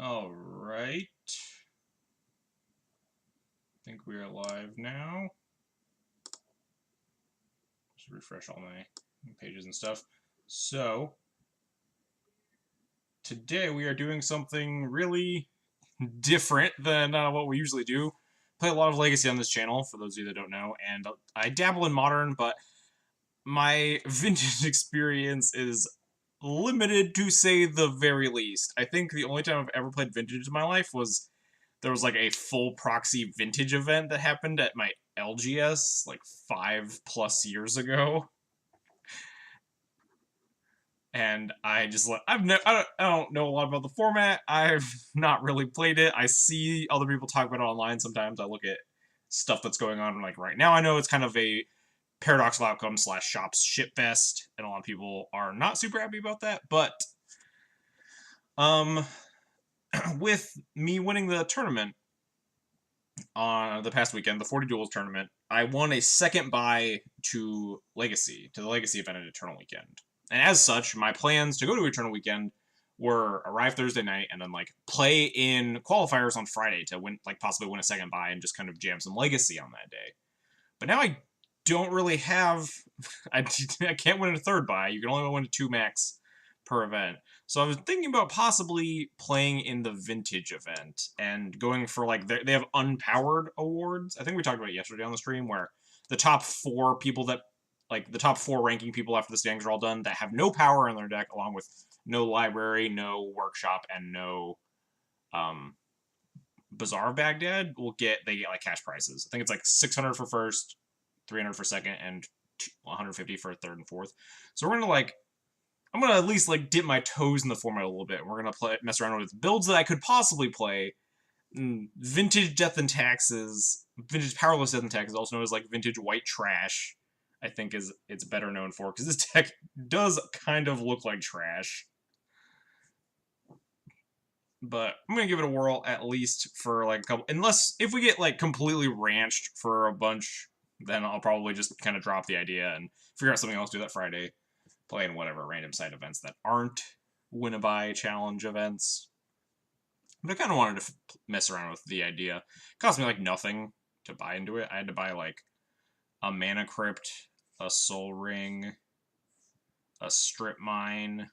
All right. I think we are live now. Just refresh all my pages and stuff. So, today we are doing something really different than what we usually do. Play a lot of Legacy on this channel, for those of you that don't know, and I dabble in Modern, but my Vintage experience is limited to say the very least. I think the only time I've ever played Vintage in my life was there was like a full proxy Vintage event that happened at my LGS like 5+ years ago. And I just like I don't know a lot about the format. I've not really played it. I see other people talk about it online sometimes. I look at stuff that's going on like right now. I know it's kind of a paradoxical outcome slash shops shitfest, and a lot of people are not super happy about that. But um, with me winning the tournament on the past weekend, the 40 Duels tournament, I won a second buy to the Legacy event at Eternal Weekend. And as such, my plans to go to Eternal Weekend were arrive Thursday night and then like play in qualifiers on Friday to win, like possibly win a second buy and just kind of jam some Legacy on that day. But now I don't really have. I can't win a third buy. You can only win 2 max per event. So I was thinking about possibly playing in the Vintage event and going for like they have unpowered awards. I think we talked about it yesterday on the stream where the top 4 people that the top 4 ranking people after the standings are all done that have no power in their deck, along with no library, no workshop, and no Bazaar of Baghdad they get like cash prizes. I think it's like 600 for first, 300 for second, and 150 for third and fourth. So we're gonna I'm gonna at least like dip my toes in the format a little bit. We're gonna mess around with builds that I could possibly play. Vintage Death and Taxes, Vintage Powerless Death and Taxes, also known as like Vintage White Trash, I think it's better known for because this deck does kind of look like trash. But I'm gonna give it a whirl at least for like a couple. Unless if we get like completely ranched for a bunch, then I'll probably just kind of drop the idea and figure out something else to do that Friday. Play in whatever random side events that aren't win-a-buy challenge events. But I kind of wanted to mess around with the idea. It cost me like nothing to buy into it. I had to buy like a Mana Crypt, a Soul Ring, a Strip Mine,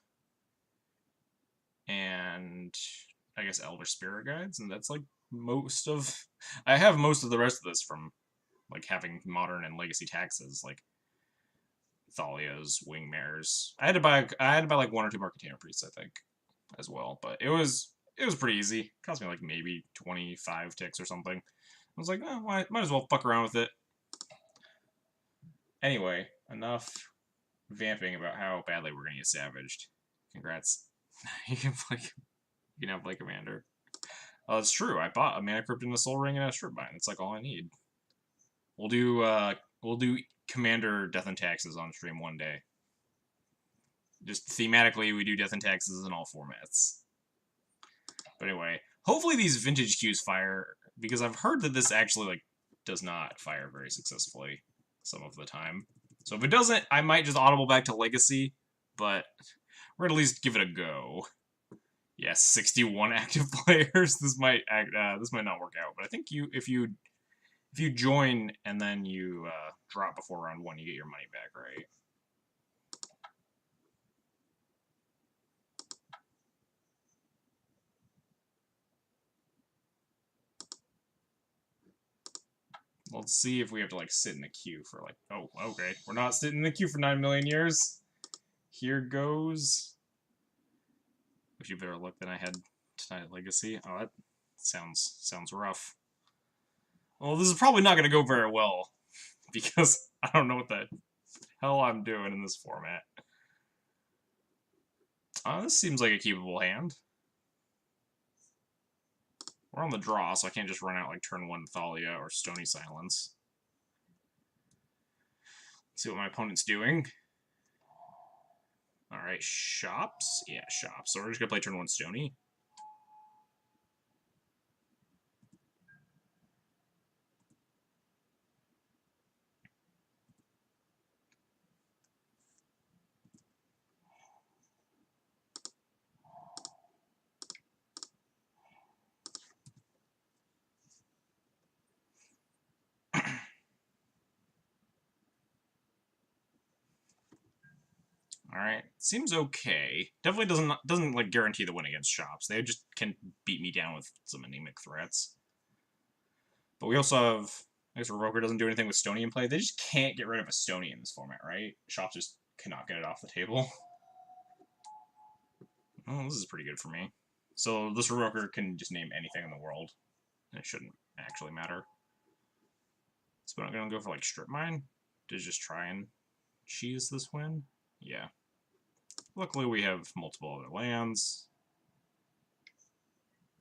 and I guess Elder Spirit Guides, and that's like most of. I have most of the rest of this from like having Modern and Legacy taxes, like Thalia's, Wingmares. I had to buy like 1 or 2 more Container Priests, I think, as well. But it was pretty easy. It cost me like maybe 25 ticks or something. I was like, oh, might as well fuck around with it. Anyway, enough vamping about how badly we're gonna get savaged. Congrats. You can play Commander. Oh, it's true. I bought a Mana Crypt and a Soul Ring and a Strip Mine. It's like all I need. We'll do Commander Death and Taxes on stream one day. Just thematically, we do Death and Taxes in all formats. But anyway, hopefully these vintage queues fire, because I've heard that this actually like does not fire very successfully some of the time. So if it doesn't, I might just audible back to Legacy, but we're gonna at least give it a go. Yes, 61 active players. This might not work out, but I think if you join and then you drop before round 1, you get your money back, right? Let's see if we have to like sit in the queue for like. Oh, okay. We're not sitting in the queue for 9 million years. Here goes. Wish you better luck than I had tonight at Legacy. Oh, that sounds rough. Well, this is probably not going to go very well because I don't know what the hell I'm doing in this format. This seems like a keepable hand. We're on the draw, so I can't just run out like turn 1 Thalia or Stony Silence. Let's see what my opponent's doing. Alright, shops? Yeah, shops. So we're just gonna play turn 1 Stony. Alright, seems okay. Definitely doesn't like guarantee the win against shops. They just can beat me down with some anemic threats. But we also have, I guess Revoker doesn't do anything with Stony in play. They just can't get rid of a Stony in this format, right? Shops just cannot get it off the table. Oh, this is pretty good for me. So this Revoker can just name anything in the world. And it shouldn't actually matter. So I'm gonna go for like Strip Mine to just try and cheese this win. Yeah. Luckily we have multiple other lands.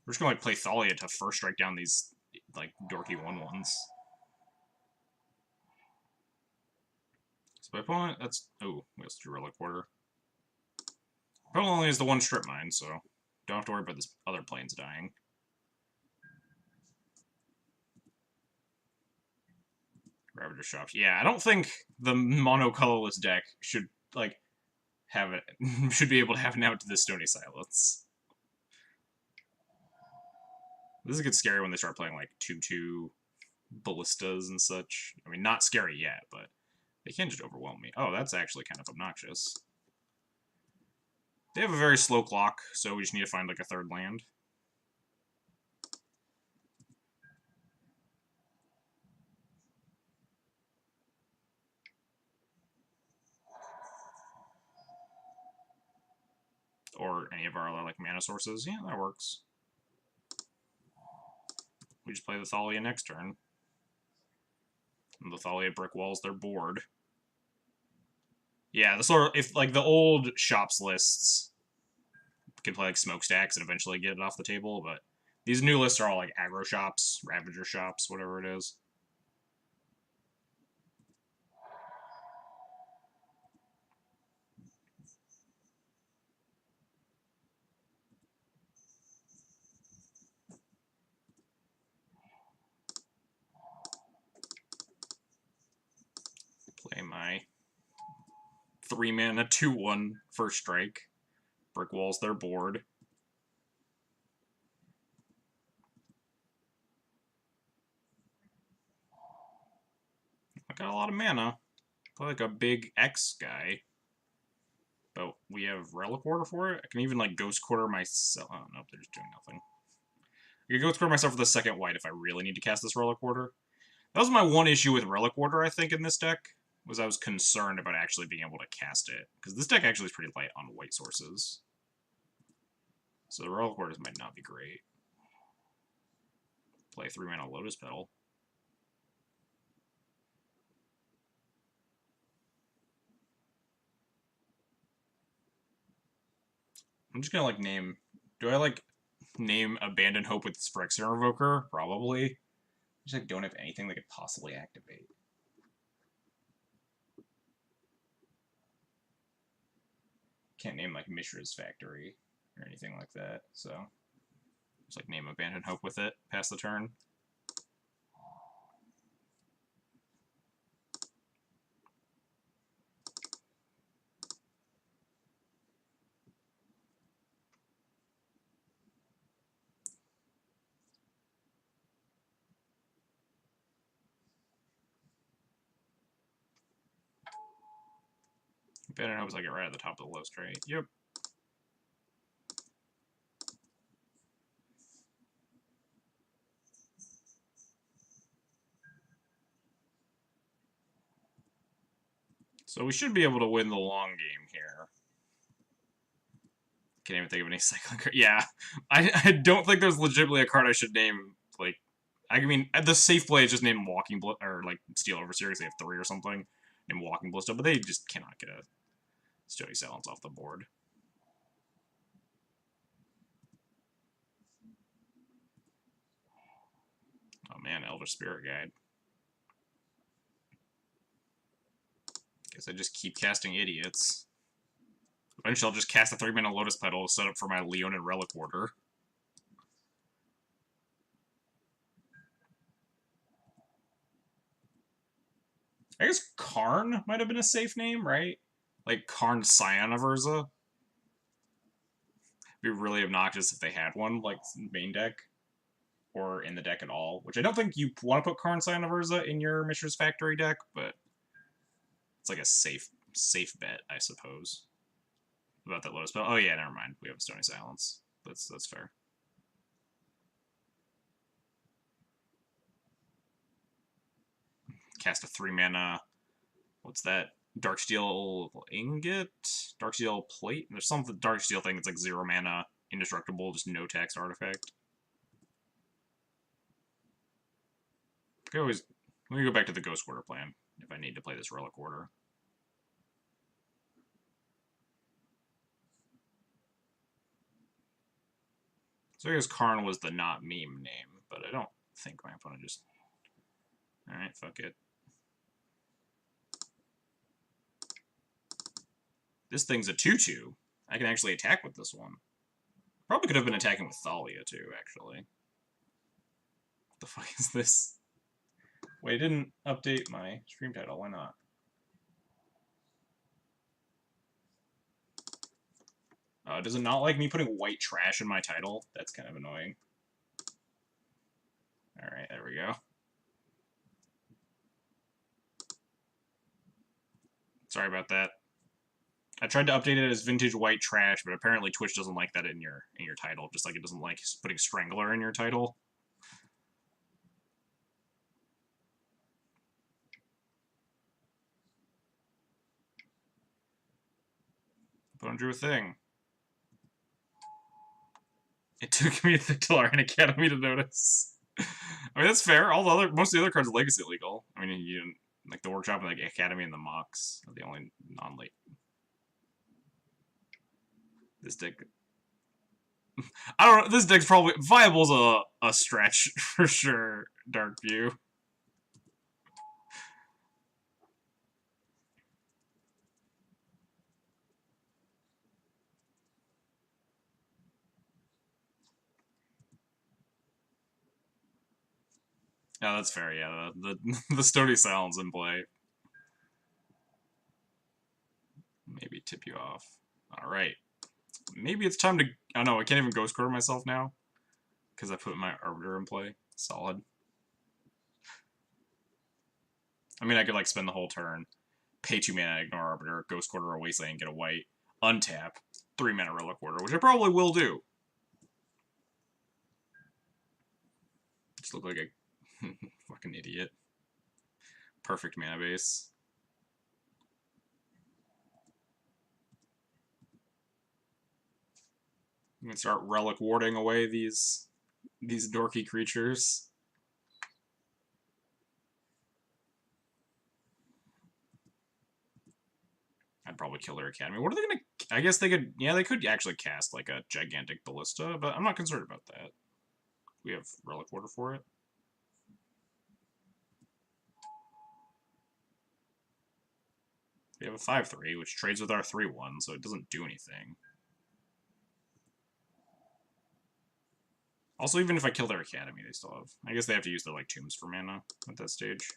We're just gonna like play Thalia to first strike down these like dorky 1/1s. So my opponent, that's we also drew Relic Quarter. Opponent only has the one Strip Mine, so don't have to worry about this other planes dying. Ravager Shops. Yeah, I don't think the mono colorless deck should like have it should be able to have an out to the Stony Silence. This gets scary when they start playing like 2/2 ballistas and such. I mean, not scary yet, but they can just overwhelm me. Oh, that's actually kind of obnoxious. They have a very slow clock, so we just need to find like a third land. Or any of our other like mana sources. Yeah, that works. We just play the Thalia next turn. And the Thalia brick walls their board. Yeah, the sort of, if like the old shops lists can play like smokestacks and eventually get it off the table, but these new lists are all like aggro shops, Ravager shops, whatever it is. Play my 3-mana 2/1 first strike. Brick walls their board. I got a lot of mana. Play like a big X guy. But we have Relic Order for it. I can even like Ghost Quarter myself. Oh, nope, they're just doing nothing. I can Ghost Quarter myself for the second white if I really need to cast this Relic Order. That was my one issue with Relic Order, I think, in this deck, was I was concerned about actually being able to cast it. Because this deck actually is pretty light on white sources. So the Relic Orders might not be great. Play 3-mana Lotus Petal. I'm just gonna like name. Do I like name Abandon Hope with Phyrexian Revoker? Probably. I just like don't have anything that could possibly activate. Can't name like Mishra's Factory or anything like that, so just like name Abandon Hope with it, pass the turn. Abandon Hope is like right at the top of the list, right? Yep. So we should be able to win the long game here. Can't even think of any cycling card. Yeah, I don't think there's legitimately a card I should name. Like, I mean, the safe play is just name Walking or like Steel Overseers. They have 3 or something. Name Walking Ballista, but they just cannot get a Stony Silence off the board. Oh man, Elder Spirit Guide. Guess I just keep casting idiots. Eventually I'll just cast a 3-mana Lotus Petal set up for my Leonin Relic Order. I guess Karn might have been a safe name, right? Like Karn Scion of Urza. It'd be really obnoxious if they had one, like, main deck. Or in the deck at all. Which I don't think you want to put Karn Scion of Urza in your Mishra's Factory deck, but it's like a safe bet, I suppose. about that Lotus spell. Oh yeah, never mind. We have a Stony Silence. That's fair. Cast a 3-mana. What's that? Darksteel Ingot? Darksteel Plate? There's some Darksteel thing that's like 0 mana, indestructible, just no text artifact. I always... Let me go back to the Ghost Quarter plan if I need to play this Relic Order. So I guess Karn was the not meme name, but I don't think my opponent just... Alright, fuck it. This thing's a 2/2. I can actually attack with this one. Probably could have been attacking with Thalia, too, actually. What the fuck is this? Wait, I didn't update my stream title. Why not? Does it not like me putting white trash in my title? That's kind of annoying. Alright, there we go. Sorry about that. I tried to update it as vintage white trash, but apparently Twitch doesn't like that in your title, just like it doesn't like putting Strangler in your title. But I drew a thing. It took me at the Tolarian Academy to notice. I mean, that's fair. Most of the other cards are legacy legal. I mean, you didn't, like the Workshop and like Academy and the Mox are the only non-late. This deck, I don't know. This deck's probably viable's a stretch for sure. Dark View. Yeah, that's fair. Yeah, the Stony Silence in play. Maybe tip you off. All right. Maybe it's time to... Oh no, I can't even Ghost Quarter myself now. Because I put my Arbiter in play. Solid. I mean, I could like spend the whole turn, pay 2 mana, ignore Arbiter, Ghost Quarter or Wasteland, get a white, untap, 3 mana Relic Order, which I probably will do. Just look like a fucking idiot. Perfect mana base. I'm gonna start Relic Warding away these dorky creatures. I'd probably kill their Academy. What are they gonna... I guess they could... Yeah, they could actually cast like a gigantic Ballista, but I'm not concerned about that. We have Relic Order for it. We have a 5/3, which trades with our 3/1, so it doesn't do anything. Also, even if I kill their Academy, they still have... I guess they have to use their, like, Tombs for mana at that stage.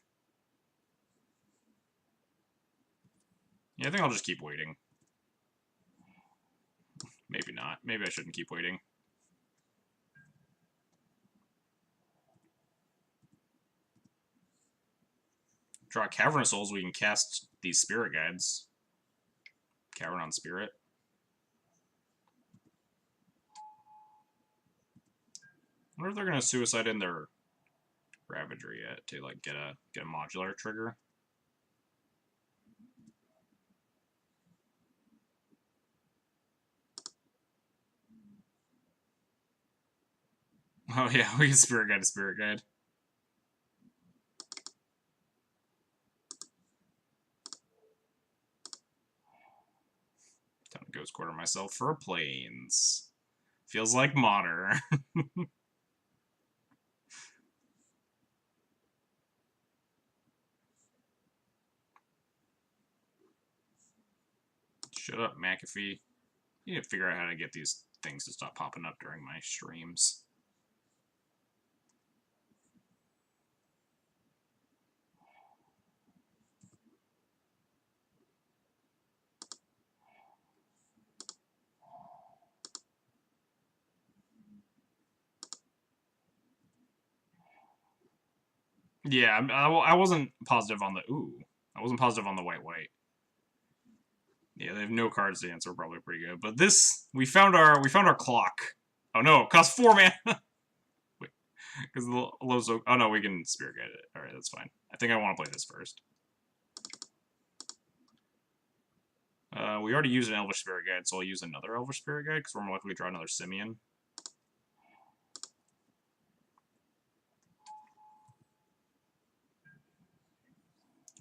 Yeah, I think I'll just keep waiting. Maybe not. Maybe I shouldn't keep waiting. Draw Cavern of Souls, we can cast these Spirit Guides. Cavern on Spirit. I wonder if they're gonna Suicide in their Ravagery yet to like get a modular trigger. Oh yeah, we can Spirit Guide to Spirit Guide. Time to Ghost Quarter myself for a Plains. Feels like modern. Shut up, McAfee. You need to figure out how to get these things to stop popping up during my streams. Yeah, I wasn't positive on the... Ooh. I wasn't positive on the white-white. Yeah, they have no cards to answer. We're probably pretty good. But this, we found our clock. Oh no, it costs 4 mana. Wait, because the Lozo. Oh no, we can Spirit Guide it. All right, that's fine. I think I want to play this first. We already used an Elvish Spirit Guide, so I'll use another Elvish Spirit Guide because we're more likely to draw another Simian.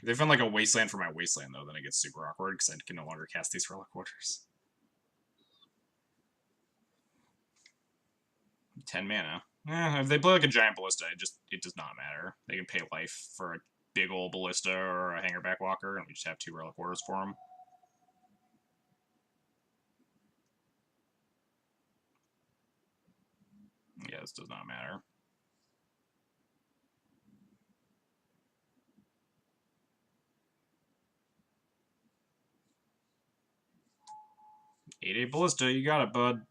If they found like a Wasteland for my Wasteland, though, then it gets super awkward because I can no longer cast these Relic Orders. 10 mana. If they play like a Giant Ballista, it does not matter. They can pay life for a big old Ballista or a Hangerback Walker, and we just have 2 Relic Orders for them. Yeah, this does not matter. Eight Ballista, you got it, bud.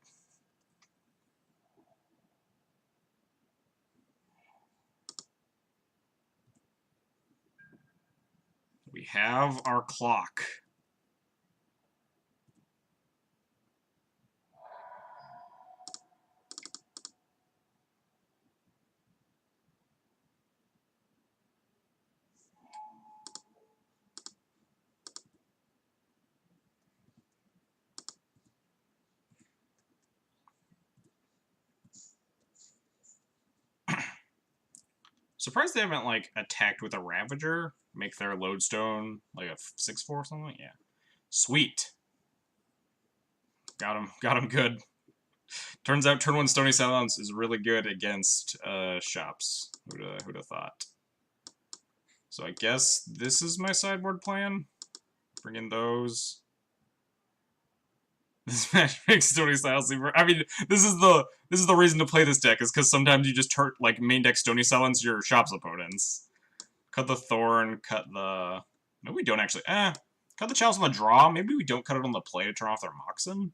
We have our clock. Surprised they haven't, like, attacked with a Ravager. Make their Lodestone, like, a 6/4 or something? Yeah. Sweet. Got him good. Turns out turn 1 Stony Silence is really good against shops. Who'd have thought? So I guess this is my sideboard plan. Bring in those. This match makes Stony Silence super. I mean, this is the reason to play this deck, is because sometimes you just hurt, like, main deck Stony Silence your shop's opponents. Cut the Thorn, cut the... No, we don't actually... cut the Chalice on the draw. Maybe we don't cut it on the play to turn off their Moxen.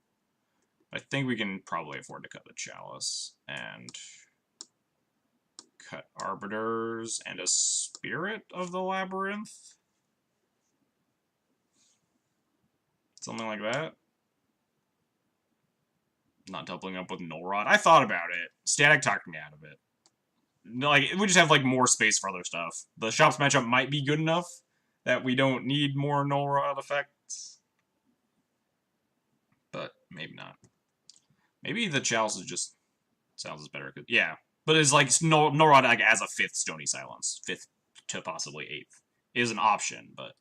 I think we can probably afford to cut the Chalice. And... cut Arbiters and a Spirit of the Labyrinth. Something like that. Not doubling up with Null Rod. I thought about it. Static talked me out of it. Like, we just have, like, more space for other stuff. The Shops matchup might be good enough that we don't need more Null Rod effects. But maybe not. Maybe the Chalice is just... Chalice is better. Yeah. But it's like Null Rod, like, as a 5th Stony Silence. 5th to possibly 8th. Is an option, but...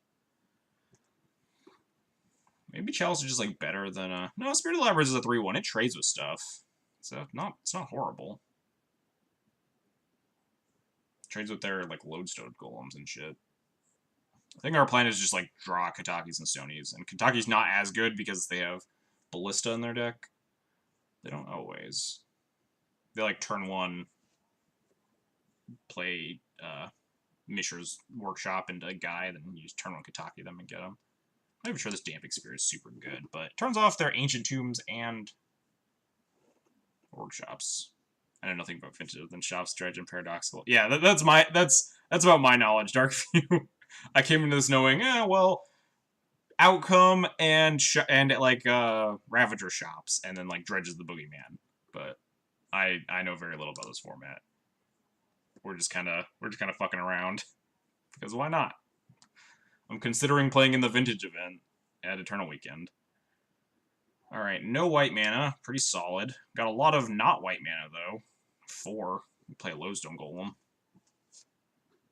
Maybe Chalice is just, like, better than no, Spirit of the Labyrinth is a 3/1. It trades with stuff. So, it's not horrible. Trades with their, like, Lodestone Golems and shit. I think our plan is just, like, draw Katakis and Stonies. And Kataki's not as good because they have Ballista in their deck. They don't always. They, like, turn 1, play Mishra's Workshop into a guy, then you just turn 1 Kataki them and get them. I'm not even sure this Damping Spirit is super good, but it turns off their Ancient Tombs and Workshops. I know nothing about Vintage than Shops, Dredge, and Paradoxical. Yeah, that's about my knowledge, Darkview. I came into this knowing, well, Outcome and like Ravager Shops, and then like Dredge is the Boogeyman. But I know very little about this format. We're just kind of fucking around because why not? I'm considering playing in the Vintage event at Eternal Weekend. Alright, no white mana. Pretty solid. Got a lot of not white mana, though. 4. We play a Lodestone Golem.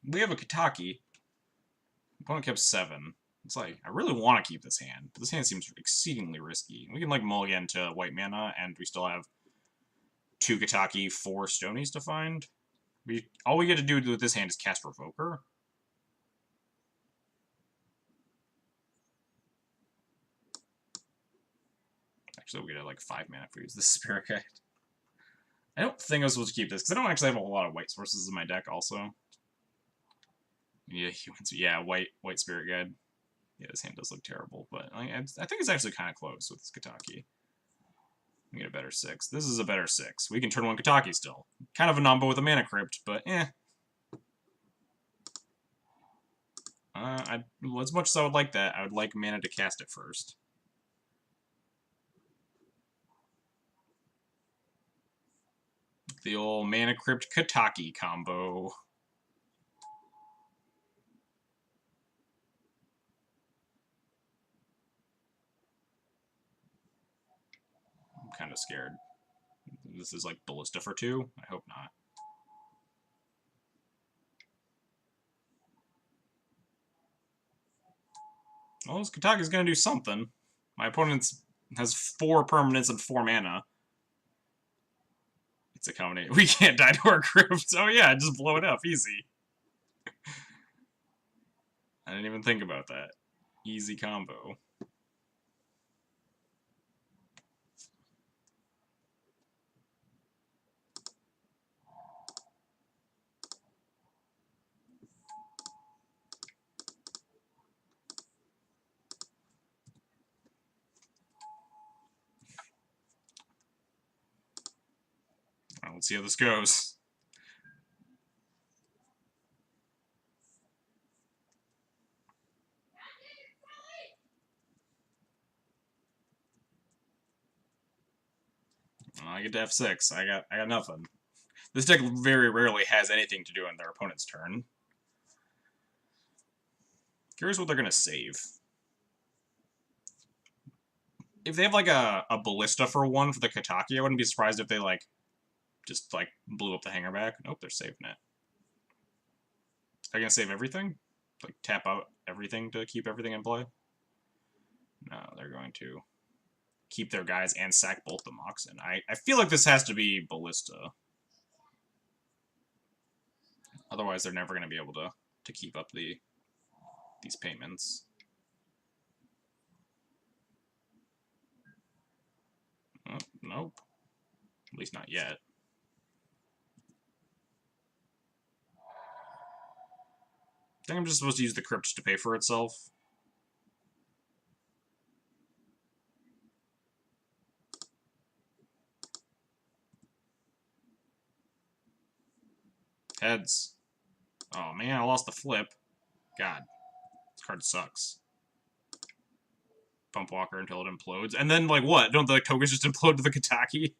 We have a Kataki. Opponent kept 7. It's like, I really want to keep this hand, but this hand seems exceedingly risky. We can, like, mulligan to white mana, and we still have 2 Kataki, 4 Stonies to find. All we get to do with this hand is cast Revoker. Actually, we get like 5 mana if we use this Spirit Guide. I don't think I was supposed to keep this, because I don't actually have a whole lot of white sources in my deck, also. Yeah, white Spirit Guide. Yeah, this hand does look terrible, but I think it's actually kind of close with this Kataki. We get a better 6. This is a better 6. We can turn 1 Kataki still. Kind of a Nombo with a Mana Crypt, but as much as I would like that, I would like mana to cast it first. The old Mana Crypt Kataki combo. I'm kind of scared. This is like Ballista for 2? I hope not. Well, this Kataki's gonna do something. My opponent has 4 permanents and 4 mana. It's a combination. We can't die to our crypt. Oh yeah, just blow it up. Easy. I didn't even think about that. Easy combo. Well, let's see how this goes. Well, I get to F6. I got nothing. This deck very rarely has anything to do on their opponent's turn. Curious what they're gonna save. If they have like a Ballista for 1 for the Kataki, I wouldn't be surprised if they like just like blew up the hanger back. Nope, they're saving it. They're gonna save everything? Like tap out everything to keep everything in play? No, they're going to keep their guys and sack both the Moxen. I feel like this has to be Ballista. Otherwise, they're never going to be able to keep up these payments. Oh, nope. At least not yet. I think I'm just supposed to use the crypt to pay for itself. Heads. Oh man, I lost the flip. God. This card sucks. Pump Walker until it implodes. And then, like, what? Don't the tokens just implode to the Kataki?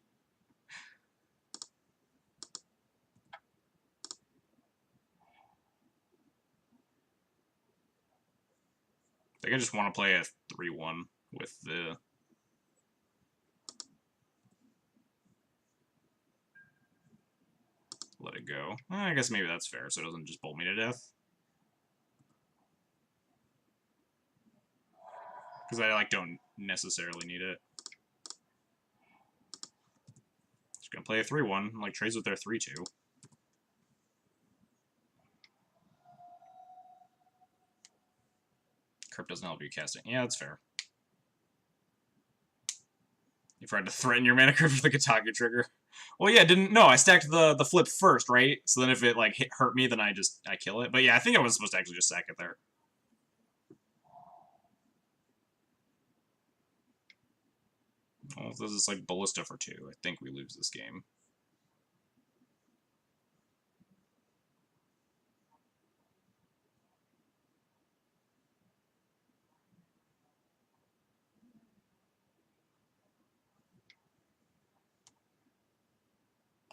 I think I just want to play a 3-1 with the... Let it go. I guess maybe that's fair, so it doesn't just bolt me to death. Because I, like, don't necessarily need it. Just gonna play a 3-1, like, trades with their 3-2. Crypt doesn't help you cast it. Yeah, that's fair. You tried to threaten your mana crypt with the Kataki trigger. Well, yeah, no, I stacked the flip first, right? So then if it, like, hurt me, then I kill it. But yeah, I think I was supposed to actually just sack it there. Well, if this is, like, Ballista for 2, I think we lose this game.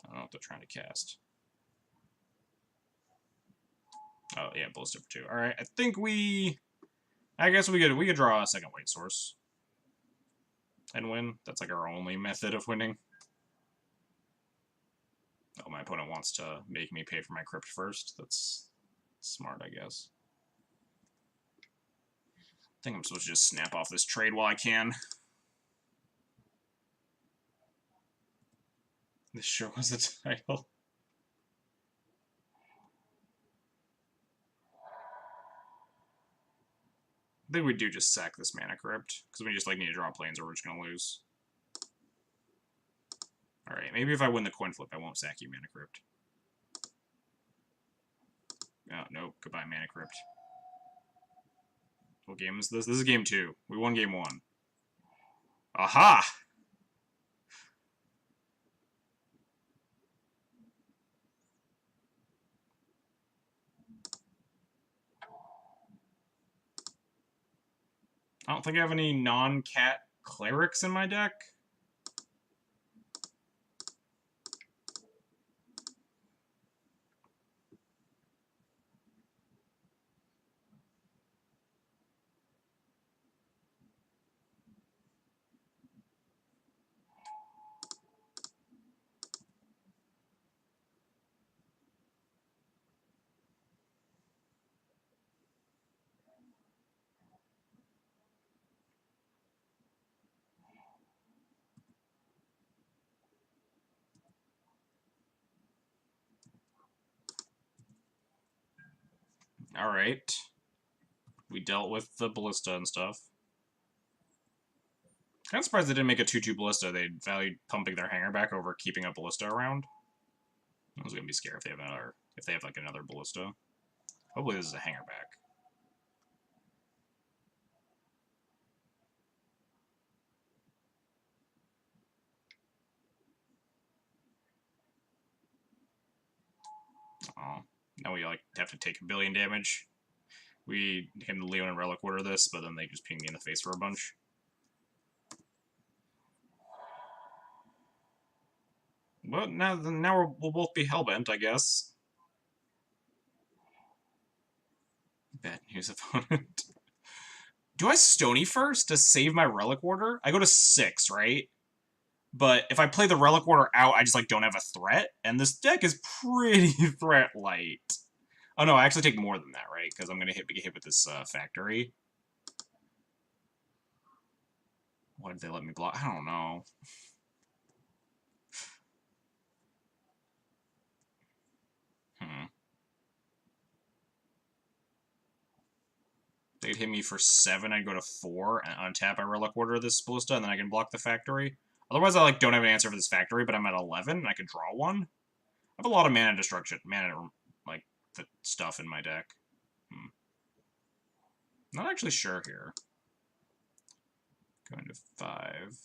I don't know what they're trying to cast. Oh, yeah, Ballista for 2. Alright, I think I guess we could draw a second white source. And win. That's like our only method of winning. Oh, my opponent wants to make me pay for my crypt first. That's smart, I guess. I think I'm supposed to just snap off this trade while I can. This sure was a title. I think we do just sack this Mana Crypt, because we just like need to draw planes or we're just going to lose. Alright, maybe if I win the coin flip, I won't sack you, Mana Crypt. Oh, nope. Goodbye, Mana Crypt. What game is this? This is game 2. We won game 1. Aha! I don't think I have any non-cat clerics in my deck. Alright. We dealt with the ballista and stuff. Kind of surprised they didn't make a 2-2 ballista. They valued pumping their hanger back over keeping a ballista around. I was gonna be scared if they have like another ballista. Hopefully this is a hanger back. Oh, now we like have to take a billion damage. We can Leon and Relic Order this, but then they just ping me in the face for a bunch. But now we'll both be hellbent, I guess. Bad news, opponent. Do I Stony first to save my Relic Order? I go to 6, right? But if I play the Relic Order out, I just like don't have a threat, and this deck is pretty threat light. Oh no, I actually take more than that, right? Because I'm gonna get hit with this factory. Why did they let me block? I don't know. They'd hit me for 7, I'd go to 4, and untap I Relic Order this Ballista, and then I can block the factory. Otherwise, I like don't have an answer for this factory, but I'm at 11, and I could draw one. I have a lot of mana destruction, like, the stuff in my deck. Not actually sure here. Going to 5,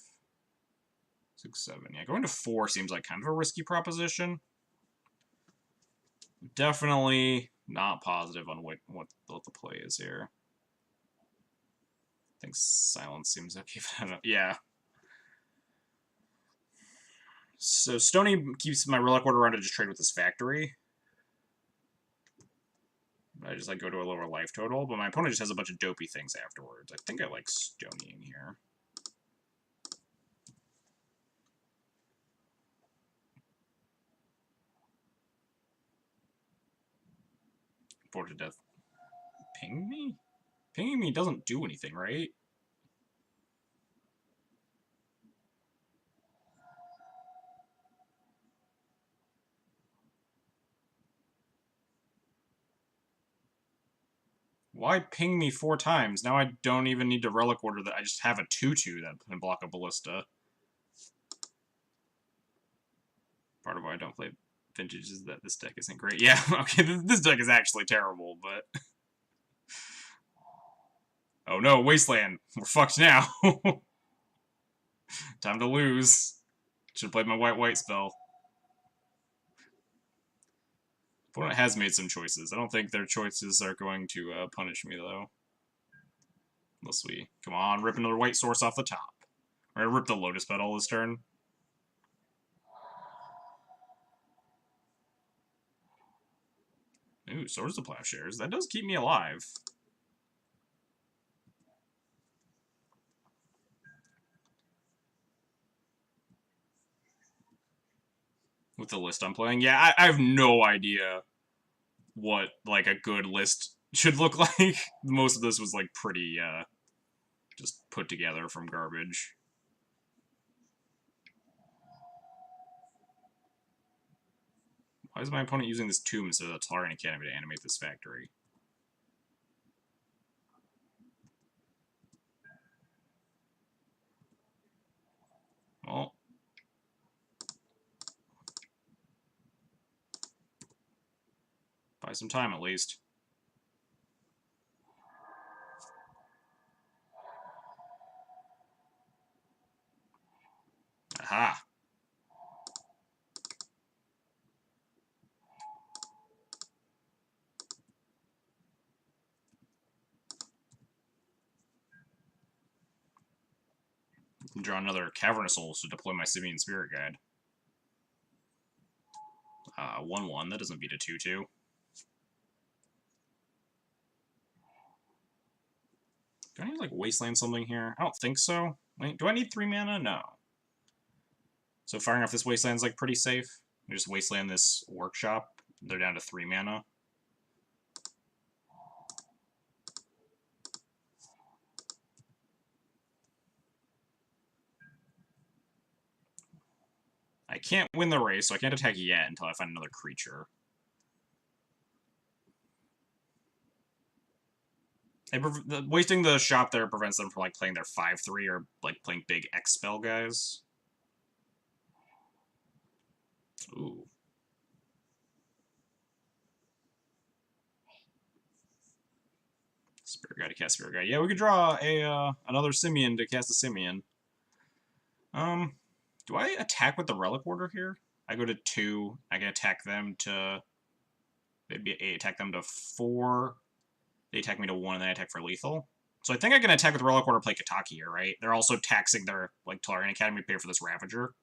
6, 7. Yeah, going to 4 seems like kind of a risky proposition. Definitely not positive on what the play is here. I think silence seems okay. Yeah. So Stony keeps my Relic Order around to just trade with this factory. I just like go to a lower life total, but my opponent just has a bunch of dopey things afterwards. I think I like Stonying here. Bored to death. Ping me? Pinging me doesn't do anything, right? Why ping me 4 times? Now I don't even need to Relic Order that. I just have a 2-2 that can block a Ballista. Part of why I don't play Vintage is that this deck isn't great. Yeah, okay, this deck is actually terrible, but... Oh no, Wasteland! We're fucked now! Time to lose. Should've played my white spell. Opponent has made some choices. I don't think their choices are going to punish me, though. Unless we... Come on, rip another white source off the top. We're gonna rip the Lotus Petal this turn. Ooh, Swords of Plowshares. That does keep me alive. With the list I'm playing. Yeah, I have no idea what, like, a good list should look like. Most of this was, like, pretty, just put together from garbage. Why is my opponent using this tomb instead of the Tallarian Academy to animate this factory? Well... Buy some time, at least. Aha! Draw another Cavernous Souls to deploy my Simian Spirit Guide. 1-1. That doesn't beat a 2-2. Do I need to, like, Wasteland something here? I don't think so. Wait, do I need 3 mana? No. So firing off this Wasteland's, like, pretty safe. I just Wasteland this Workshop. They're down to 3 mana. I can't win the race, so I can't attack yet until I find another creature. Wasting the shop there prevents them from like playing their 5/3 or like playing big X spell guys. Ooh. Spirit Guide to cast Spirit Guide. Yeah, we could draw a another Simian to cast a Simian. Do I attack with the Relic Order here? I go to 2. I can attack them to. They'd be 8. Attack them to 4. They attack me to 1, and then I attack for lethal. So I think I can attack with Relic Order, play Kataki here, right? They're also taxing their like Tolarian Academy to pay for this Ravager.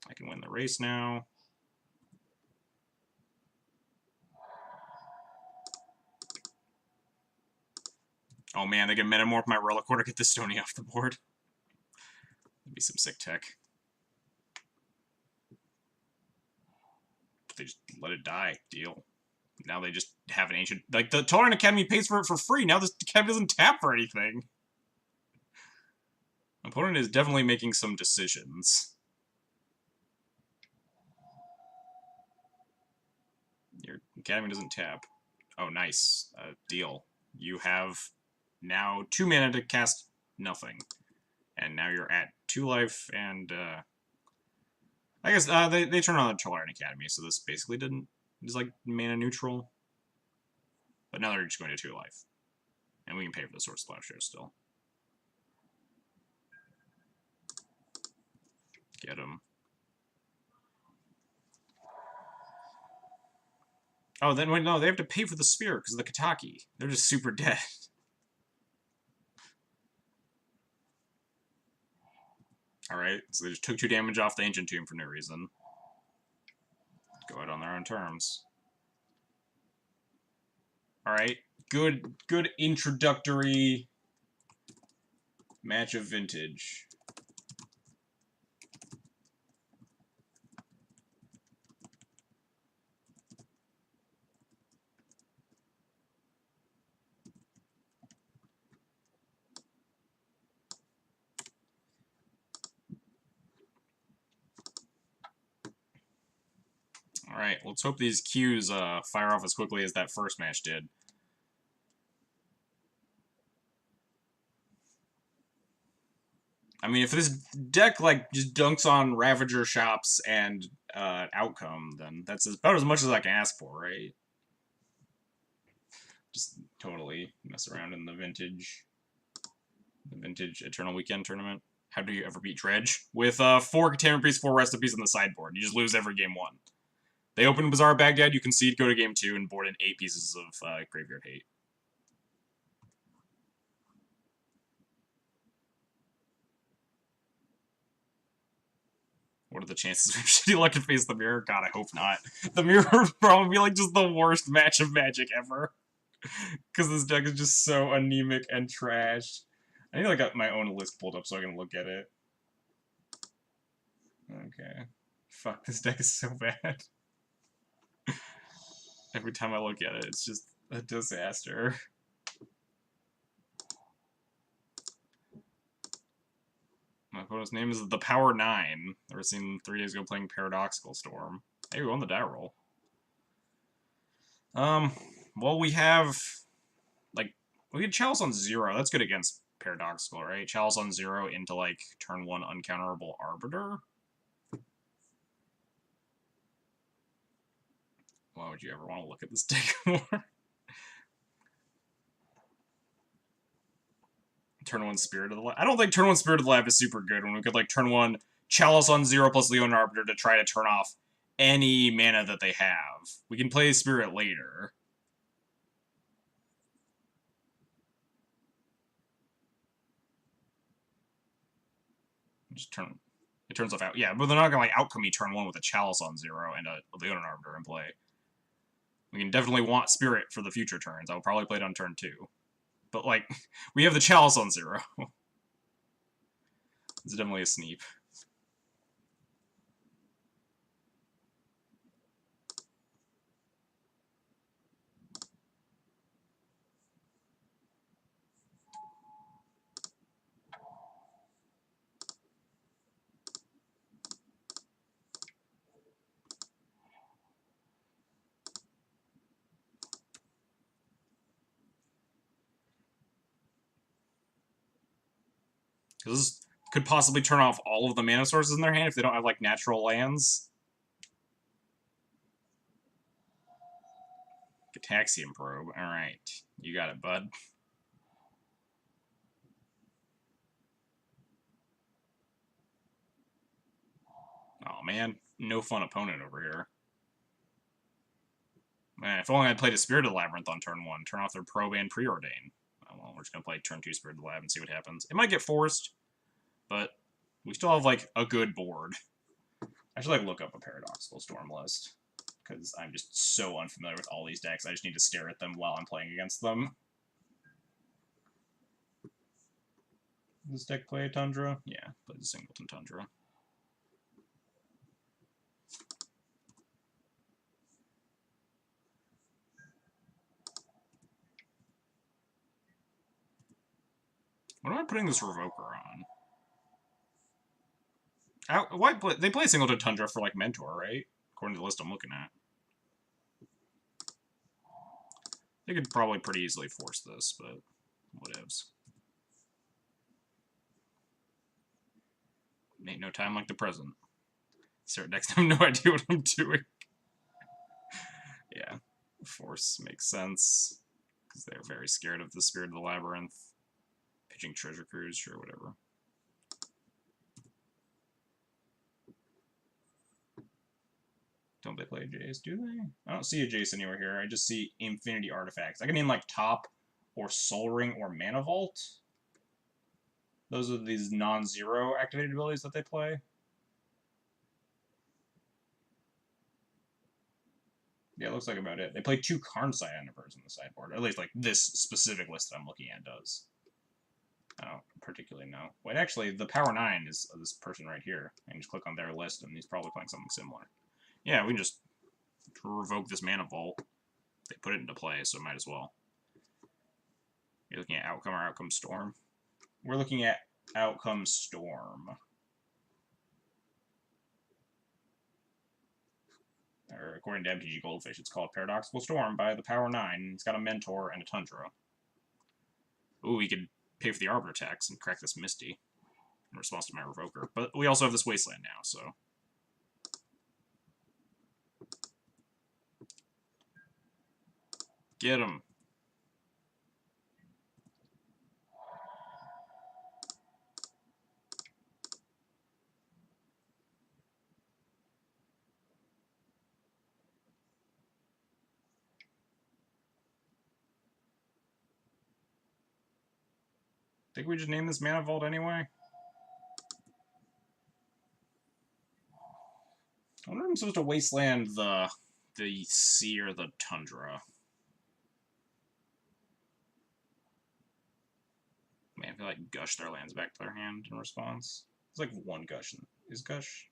I can win the race now. Oh man, they can Metamorph my Relic Order, get the Stony off the board. That'd be some sick tech. But they just let it die. Deal. Now they just have an ancient... Like, the Tolarian Academy pays for it for free. Now this Academy doesn't tap for anything. Opponent is definitely making some decisions. Your Academy doesn't tap. Oh, nice. Deal. You have now 2 mana to cast nothing. And now you're at 2 life, and, I guess, they turn on the Tolarian Academy, so this basically didn't... It's like mana neutral. But now they're just going to 2 life. And we can pay for the Sword Splash here still. Get him. Oh, then wait, no, they have to pay for the Spear because of the Kataki. They're just super dead. Alright, so they just took 2 damage off the Ancient Tomb for no reason. Go out on their own terms. Alright, good introductory match of Vintage. Alright, let's hope these Qs fire off as quickly as that first match did. I mean, if this deck, like, just dunks on Ravager shops and outcome, then that's about as much as I can ask for, right? Just totally mess around in the Vintage Eternal Weekend tournament. How do you ever beat Dredge? With 4 Containment Piece, 4 Recipes on the sideboard. You just lose every game 1. They open Bazaar Baghdad, you concede, go to game 2, and board in 8 pieces of Graveyard Hate. What are the chances of shitty luck to face the mirror? God, I hope not. The mirror would probably be like just the worst match of Magic ever. Because this deck is just so anemic and trash. I need to get my own list pulled up so I can look at it. Okay. Fuck, this deck is so bad. Every time I look at it, it's just a disaster. My opponent's name is the Power 9. They were seen 3 days ago playing Paradoxical Storm. Hey, we won the die roll. Well, we have... Like, we had Chalice on 0. That's good against Paradoxical, right? Chalice on 0 into, like, turn 1 Uncounterable Arbiter. Why would you ever want to look at this deck more? Turn 1 Spirit of the Lab. I don't think turn 1 Spirit of the Lab is super good when we could, like, turn 1 Chalice on 0 plus Leon Arbiter to try to turn off any mana that they have. We can play Spirit later. Just turn... It turns off out. Yeah, but they're not gonna, like, outcome me turn 1 with a Chalice on 0 and a Leon Arbiter in play. We can definitely want Spirit for the future turns. I'll probably play it on turn 2. But, like, we have the Chalice on 0. It's definitely a sneep. Because this could possibly turn off all of the mana sources in their hand if they don't have, like, natural lands. Gataxian Probe. Alright. You got it, bud. Oh, man. No fun opponent over here. Man, if only I played a Spirited Labyrinth on turn 1. Turn off their Probe and Preordain. Oh, well, we're just going to play turn 2 Spirited Lab and see what happens. It might get forced, but we still have, like, a good board. I should, like, look up a Paradoxical Storm list, because I'm just so unfamiliar with all these decks. I just need to stare at them while I'm playing against them. Does this deck play a Tundra? Yeah, plays a Singleton Tundra. What am I putting this Revoker on? They play Singleton Tundra for, like, Mentor, right? According to the list I'm looking at. They could probably pretty easily force this, but whatevs. Ain't no time like the present. Start next time, no idea what I'm doing. Yeah, force makes sense, because they're very scared of the Spirit of the Labyrinth. Pitching Treasure Cruise, sure, whatever. Don't they play Jace, do they? I don't see a Jace anywhere here. I just see Infinity Artifacts. I can name, like, Top, or Soul Ring, or Mana Vault. Those are these non-zero activated abilities that they play. Yeah, it looks like about it. They play 2 Carnside Endeavors in the sideboard. Or at least, like, this specific list that I'm looking at does. I don't particularly know. Wait, actually, the Power 9 is this person right here. I can just click on their list, and he's probably playing something similar. Yeah, we can just revoke this Mana Vault. They put it into play, so might as well. You're looking at Outcome or Outcome Storm? We're looking at Outcome Storm. Or according to MTG Goldfish, it's called Paradoxical Storm by the Power 9. It's got a Mentor and a Tundra. Ooh, we could pay for the Arbiter tax and crack this Misty in response to my Revoker. But we also have this Wasteland now, so... Get him. Think we just name this Mana Vault anyway? I wonder if I'm supposed to Wasteland the Sea or the Tundra. Man, I feel like Gush their lands back to their hand in response. It's like 1 Gush. Is Gush?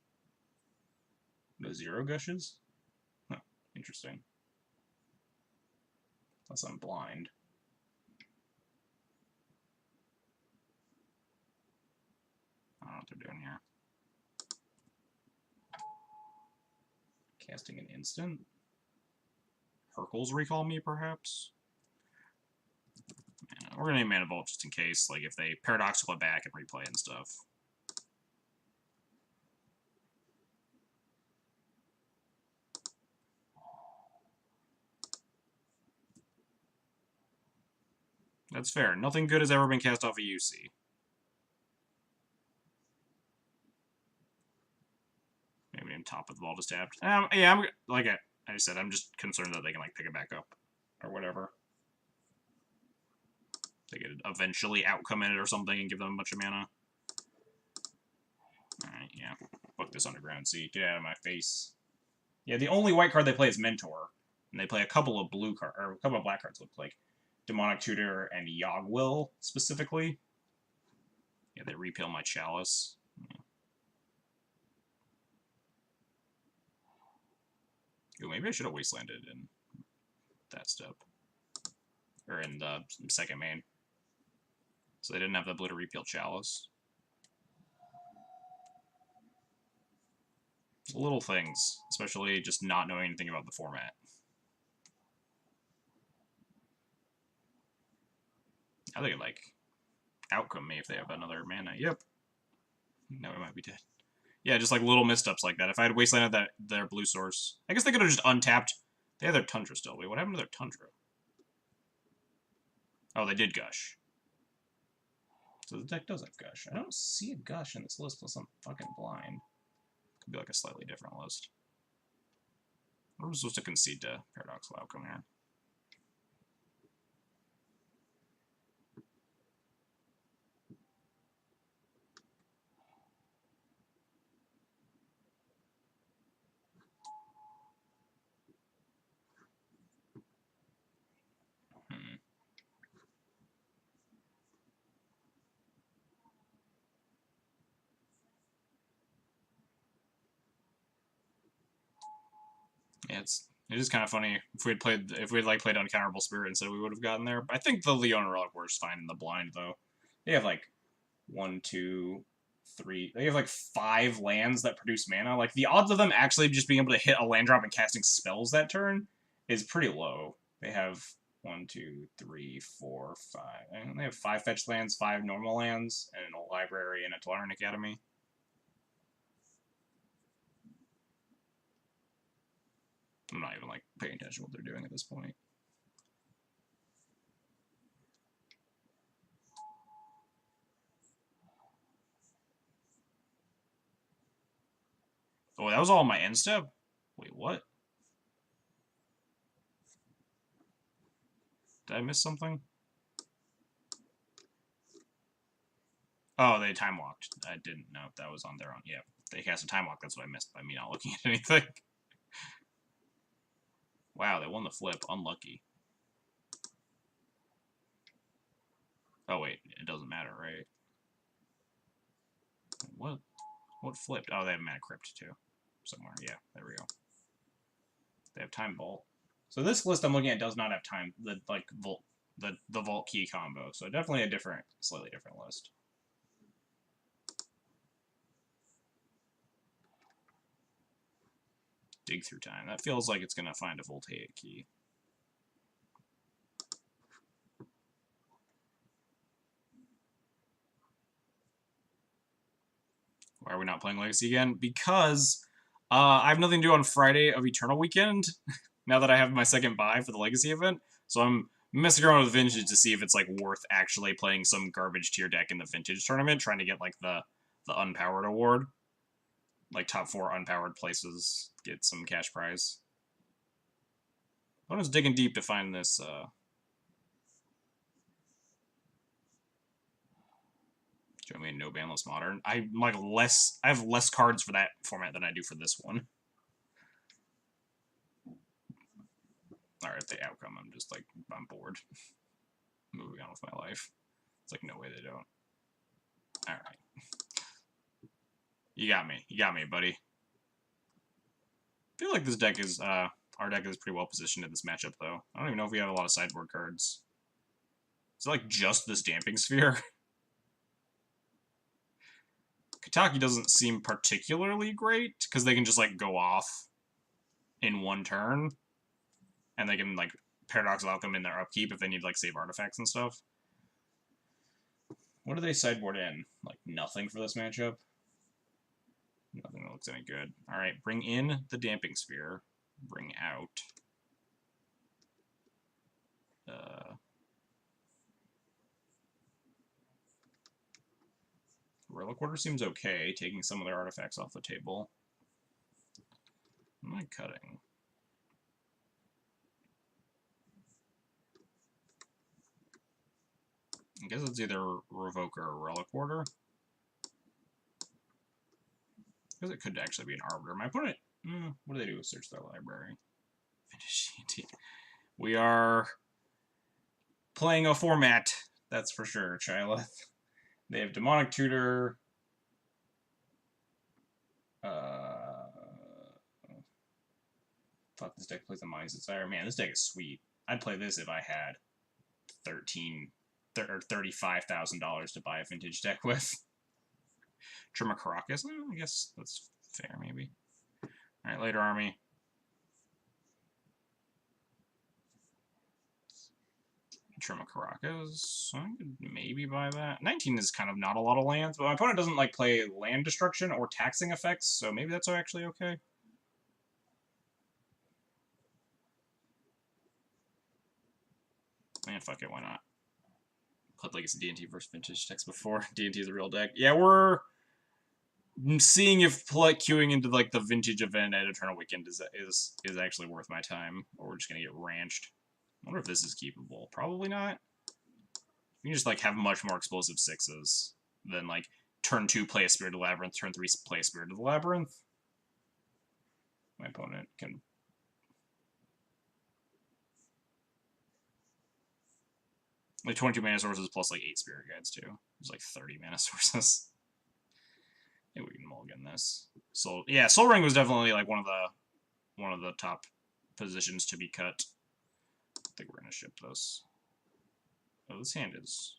No, 0 Gushes? Huh, interesting. Unless I'm blind. I don't know what they're doing here. Casting an instant? Hercules recall me, perhaps? Yeah, we're gonna name Mana Vault just in case, like, if they paradoxical it back and replay and stuff. That's fair. Nothing good has ever been cast off of UC. Maybe name Top of the Vault is tapped. Yeah, like I said, I'm just concerned that they can, like, pick it back up or whatever. They could eventually outcome it or something and give them a bunch of mana. Alright, yeah. Fuck this Underground Sea. Get out of my face. Yeah, the only white card they play is Mentor. And they play a couple of blue cards, or a couple of black cards, look like Demonic Tutor and Yogwill, specifically. Yeah, they repeal my Chalice. Yeah. Ooh, maybe I should have Wastelanded in that step. Or in the second main. So they didn't have the blue to repeal Chalice. Little things, especially just not knowing anything about the format. I think it, like, outcome me if they have another mana. Yep. No, it might be dead. Yeah, just like little missteps like that. If I had wastelanded their blue source, I guess they could have just untapped. They have their Tundra still. Wait, what happened to their Tundra? Oh, they did Gush. So the deck does have Gush. I don't see a Gush in this list unless I'm fucking blind. Could be like a slightly different list. We're supposed to concede to Paradoxical Outcome here. Yeah, it is kind of funny if we had like played Uncounterable Spirit instead, we would have gotten there. I think the Leona Relic works fine in the blind though. They have like 1, 2, 3. They have like 5 lands that produce mana. Like the odds of them actually just being able to hit a land drop and casting spells that turn is pretty low. They have 1, 2, 3, 4, 5. And they have 5 fetch lands, 5 normal lands, and a library and a Tolaran Academy. I'm not even like paying attention to what they're doing at this point. Oh, that was all my end step? Wait, what? Did I miss something? Oh, they time walked. I didn't know if that was on their own. Yeah, they cast a time walk. That's what I missed by me not looking at anything. Wow, they won the flip. Unlucky. Oh, wait. It doesn't matter, right? What? What flipped? Oh, they have Mana Crypt, too. Somewhere. Yeah, there we go. They have Time Vault. So this list I'm looking at does not have time, the Vault Key combo. So definitely a different, slightly different list. Dig Through Time. That feels like it's going to find a Voltaic Key. Why are we not playing Legacy again? Because I have nothing to do on Friday of Eternal Weekend, now that I have my second buy for the Legacy event. So I'm messing around with Vintage to see if it's like worth actually playing some garbage tier deck in the Vintage tournament, trying to get like the Unpowered award. Like top 4 unpowered places get some cash prize. I was digging deep to find this show me a no banless modern. I have less cards for that format than I do for this one. Alright, the outcome, I'm just like, I'm bored. Moving on with my life. It's like, no way they don't. Alright. You got me, buddy. I feel like this deck is, our deck is pretty well positioned in this matchup, though. I don't even know if we have a lot of sideboard cards. Is it like just this Damping Sphere? Kataki doesn't seem particularly great, because they can just, like, go off in one turn. And they can, like, Paradoxical Outcome in their upkeep if they need, like, save artifacts and stuff. What do they sideboard in? Like, nothing for this matchup? Nothing that looks any good. Alright, bring in the Damping Sphere. Bring out... Relic Order seems okay, taking some of their artifacts off the table. What am I cutting? I guess it's either Revoker or Relic Order. Because it could actually be an Arbiter. My opponent... what do they do? Search their library. Finish ET. We are playing a format, that's for sure, Chyleth. They have Demonic Tutor. Fuck, this deck plays the Mind's Desire. Man, this deck is sweet. I'd play this if I had $35,000 to buy a vintage deck with. Trima Caracas? I guess that's fair, maybe. Alright, later, army. Trima Caracas. I could maybe buy that. 19 is kind of not a lot of lands, but my opponent doesn't like play land destruction or taxing effects, so maybe that's actually okay. Man, fuck it, why not? Played Legacy D&T versus Vintage decks before. D&T is a real deck. Yeah, we're seeing if queuing into like the Vintage event at Eternal Weekend is actually worth my time, or we're just gonna get ranched. I wonder if this is keepable. Probably not. You can just like have much more explosive sixes than like turn 2 play a Spirit of the Labyrinth, turn 3 play a Spirit of the Labyrinth. My opponent can. Like 22 mana sources plus like 8 Spirit Guides too. There's like 30 mana sources. Maybe we can mulligan this. So yeah, Soul Ring was definitely like one of the top positions to be cut. I think we're gonna ship this. Oh, this hand is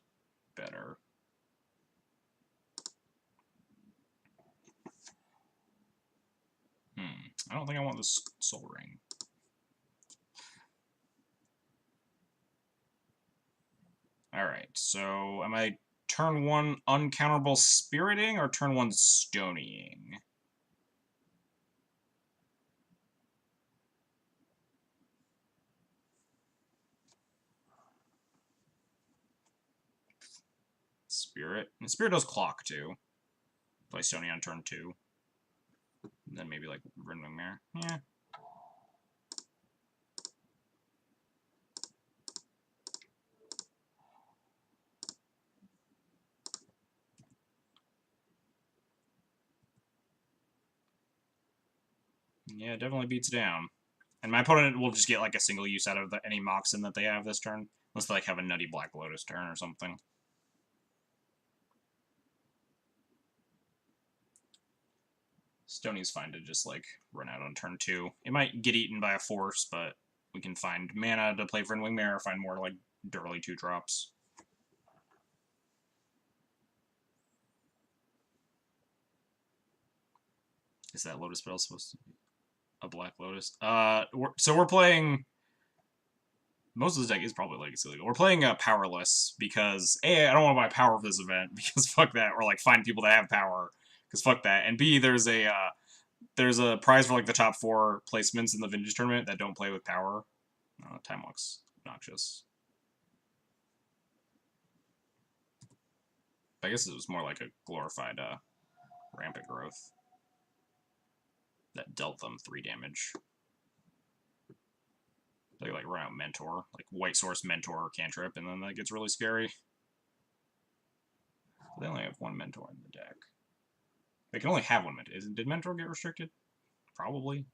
better. I don't think I want this Soul Ring. Alright, so am I turn 1 uncounterable Spiriting or turn 1 Stonying? Spirit. And Spirit does clock too. Play Stony on turn 2. And then maybe like Rinwing Mare. Yeah. Yeah, it definitely beats down. And my opponent will just get like a single use out of any Moxen that they have this turn. Unless they like have a Nutty Black Lotus turn or something. Stony's fine to just like run out on turn 2. It might get eaten by a force, but we can find mana to play for Rinwing Mare or find more like dirtly 2-drops. Is that Lotus Spell supposed to be a Black Lotus? So we're playing. Most of the deck is probably Legacy Legal. We're playing Powerless because A, I don't want to buy power for this event because fuck that, or like find people that have power because fuck that, and B, there's a prize for like the top 4 placements in the Vintage tournament that don't play with power. Time Walk's obnoxious. I guess it was more like a glorified Rampant Growth that dealt them 3 damage. They like run out Mentor, like White Source Mentor or Cantrip, and then that gets really scary. They only have 1 Mentor in the deck. They can only have 1 Mentor. Did Mentor get restricted? Probably.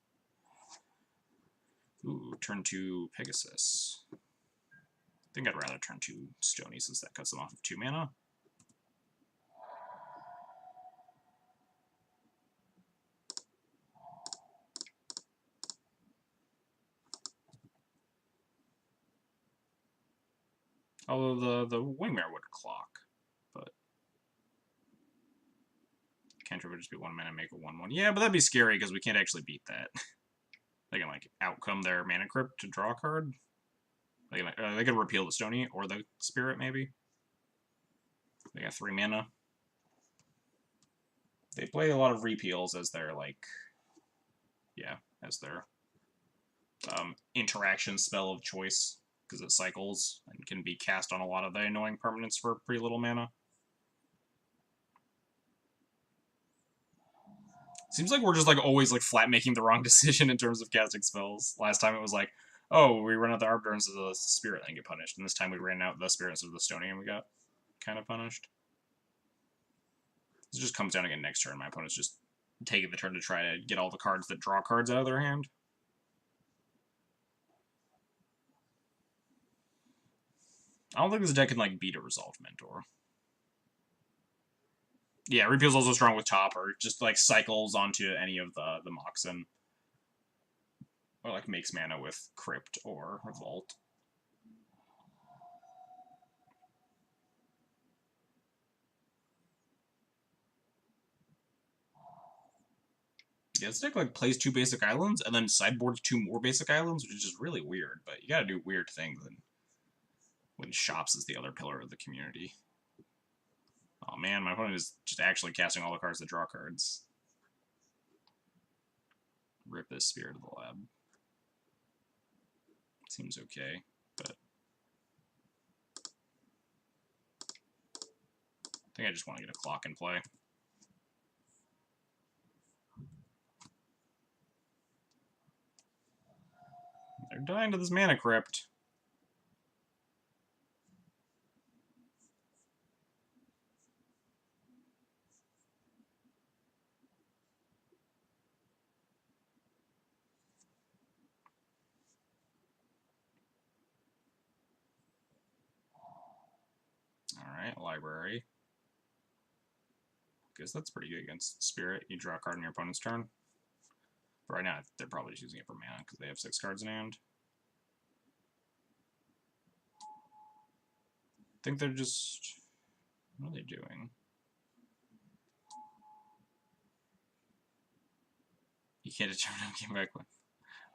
Ooh, turn 2 Pegasus. I think I'd rather turn 2 Stony since that cuts them off of 2 mana. Although the Wingmare would clock, but Cantrip would just be 1 mana, make a 1/1. Yeah, but that'd be scary because we can't actually beat that. They can like outcome their Mana Crypt to draw a card. They can repeal the Stony or the Spirit maybe. They got 3 mana. They play a lot of repeals as their like, yeah, as their interaction spell of choice because it cycles and can be cast on a lot of the annoying permanents for pretty little mana. Seems like we're just like always like flat making the wrong decision in terms of casting spells. Last time it was like, oh, we run out the Arbiter instead of the Spirit and get punished. And this time we ran out the Spirit instead of the Stony and we got kind of punished. This just comes down again next turn. My opponent's just taking the turn to try to get all the cards that draw cards out of their hand. I don't think this deck can like beat a Resolved Mentor. Yeah, Repeal's also strong with top, or just like cycles onto any of the Moxen. Or like makes mana with Crypt or Revolt. Yeah, this deck like plays 2 basic islands and then sideboards 2 more basic islands, which is just really weird, but you gotta do weird things when Shops is the other pillar of the community. Oh man, my opponent is just actually casting all the cards that draw cards. Rip this Spirit of the Lab. Seems okay, but I think I just want to get a clock in play. They're dying to this Mana Crypt. Alright, library. Guess that's pretty good against Spirit. You draw a card on your opponent's turn. But right now, they're probably just using it for mana because they have 6 cards in hand. I think they're just... What are they doing? You can't determine how to game back with.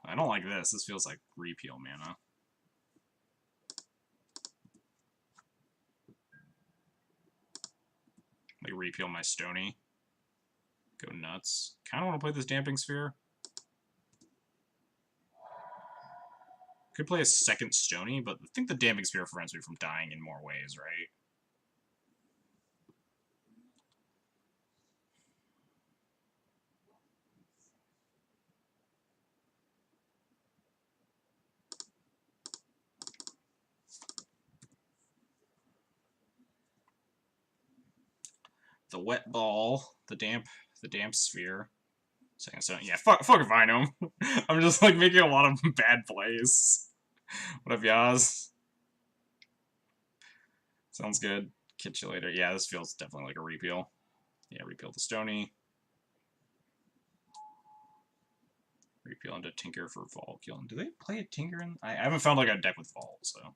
I don't like this. This feels like repeal mana. Like repeal my Stony. Go nuts. Kind of want to play this Damping Sphere. Could play a second Stony, but I think the Damping Sphere prevents me from dying in more ways, right? The Wet Ball, the damp Sphere. Second Stony. Yeah, fuck if I know. I'm just like making a lot of bad plays. What up, Yaz? Sounds good. Catch you later. Yeah, this feels definitely like a repeal. Yeah, repeal the Stony. Repeal into Tinker for Vault Killing. Do they play a Tinker in? I haven't found like a deck with Vault, so.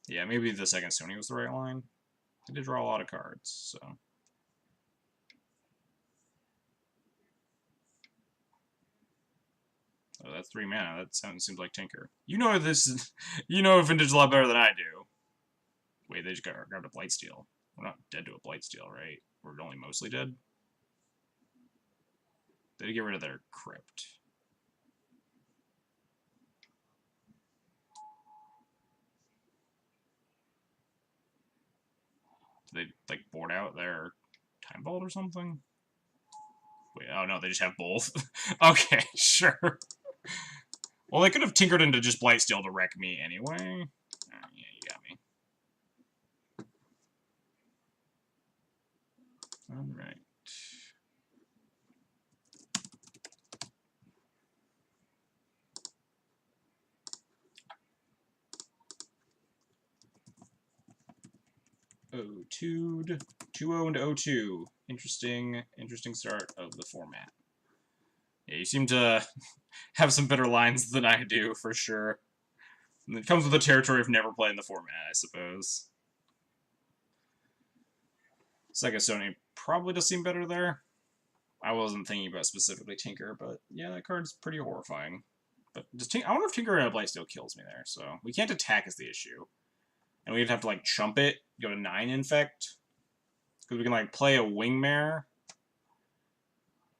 Yeah, maybe the second Stony was the right line. They did draw a lot of cards, so. Oh, that's 3 mana. That seems like Tinker. You know this. You know Vintage a lot better than I do. Wait, they just grabbed a Blightsteel. We're not dead to a Blightsteel, right? We're only mostly dead. They did get rid of their Crypt. Did they like board out their Time Vault or something? Wait, oh no, they just have both. Okay, sure. Well, they could have tinkered into just Blightsteel to wreck me anyway. Yeah, you got me. Alright. O2'd. 2-0 into O2. Interesting start of the format. Yeah, you seem to have some better lines than I do, for sure. And it comes with the territory of never playing the format, I suppose. Second Sony probably does seem better there. I wasn't thinking about specifically Tinker, but yeah, that card's pretty horrifying. But I wonder if Tinker and a Blightsteel kills me there, so we can't attack is the issue. And we'd have to like chump it, go to 9 infect. Because we can like play a Wingmare.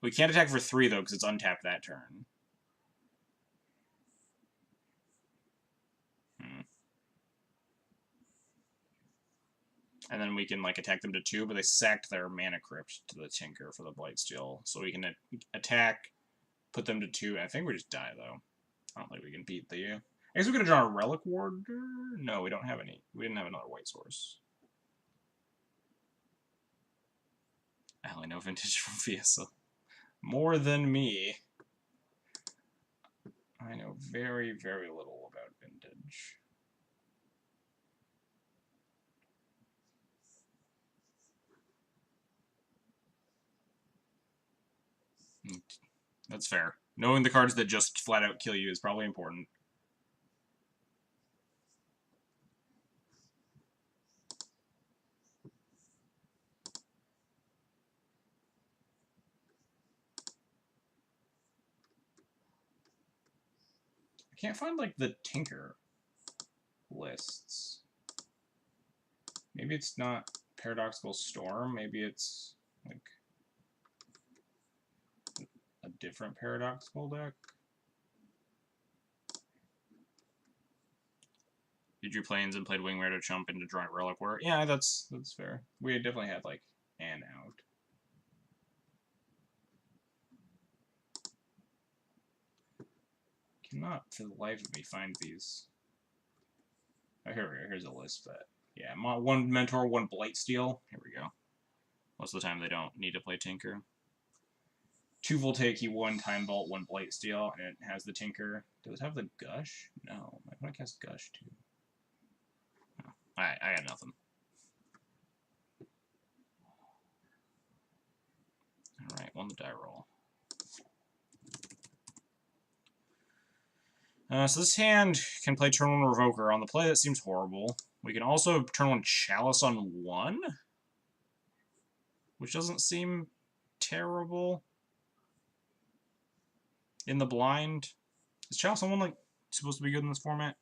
We can't attack for 3 though, because it's untapped that turn. And then we can like attack them to 2, but they sacked their Mana Crypt to the Tinker for the Blightsteel. So we can attack, put them to 2. I think we just die though. I don't think we can beat the... I guess we could have drawn a Relic Warder? No, we don't have any. We didn't have another white source. I only know Vintage from Fiesta. More than me. I know very, very little about Vintage. That's fair. Knowing the cards that just flat out kill you is probably important. I can't find like the Tinker lists. Maybe it's not Paradoxical Storm. Maybe it's like a different paradoxical deck. You drew planes and played Wingmare to chump into drawing Reliquary. Yeah, that's fair. We definitely had like an out. Cannot for the life of me find these. Oh, here we go. Here's a list that. Yeah, one Mentor, one Blightsteel. Here we go. Most of the time they don't need to play Tinker. 2 Voltaic, 1 Time Vault, 1 Blightsteel, and it has the Tinker. Does it have the Gush? No. I want to cast Gush too. Oh, I got nothing. Alright, won the die roll. So this hand can play turn 1 Revoker. On the play, that seems horrible. We can also turn 1 Chalice on 1, which doesn't seem terrible. In the blind. Is Chalice on 1 like supposed to be good in this format?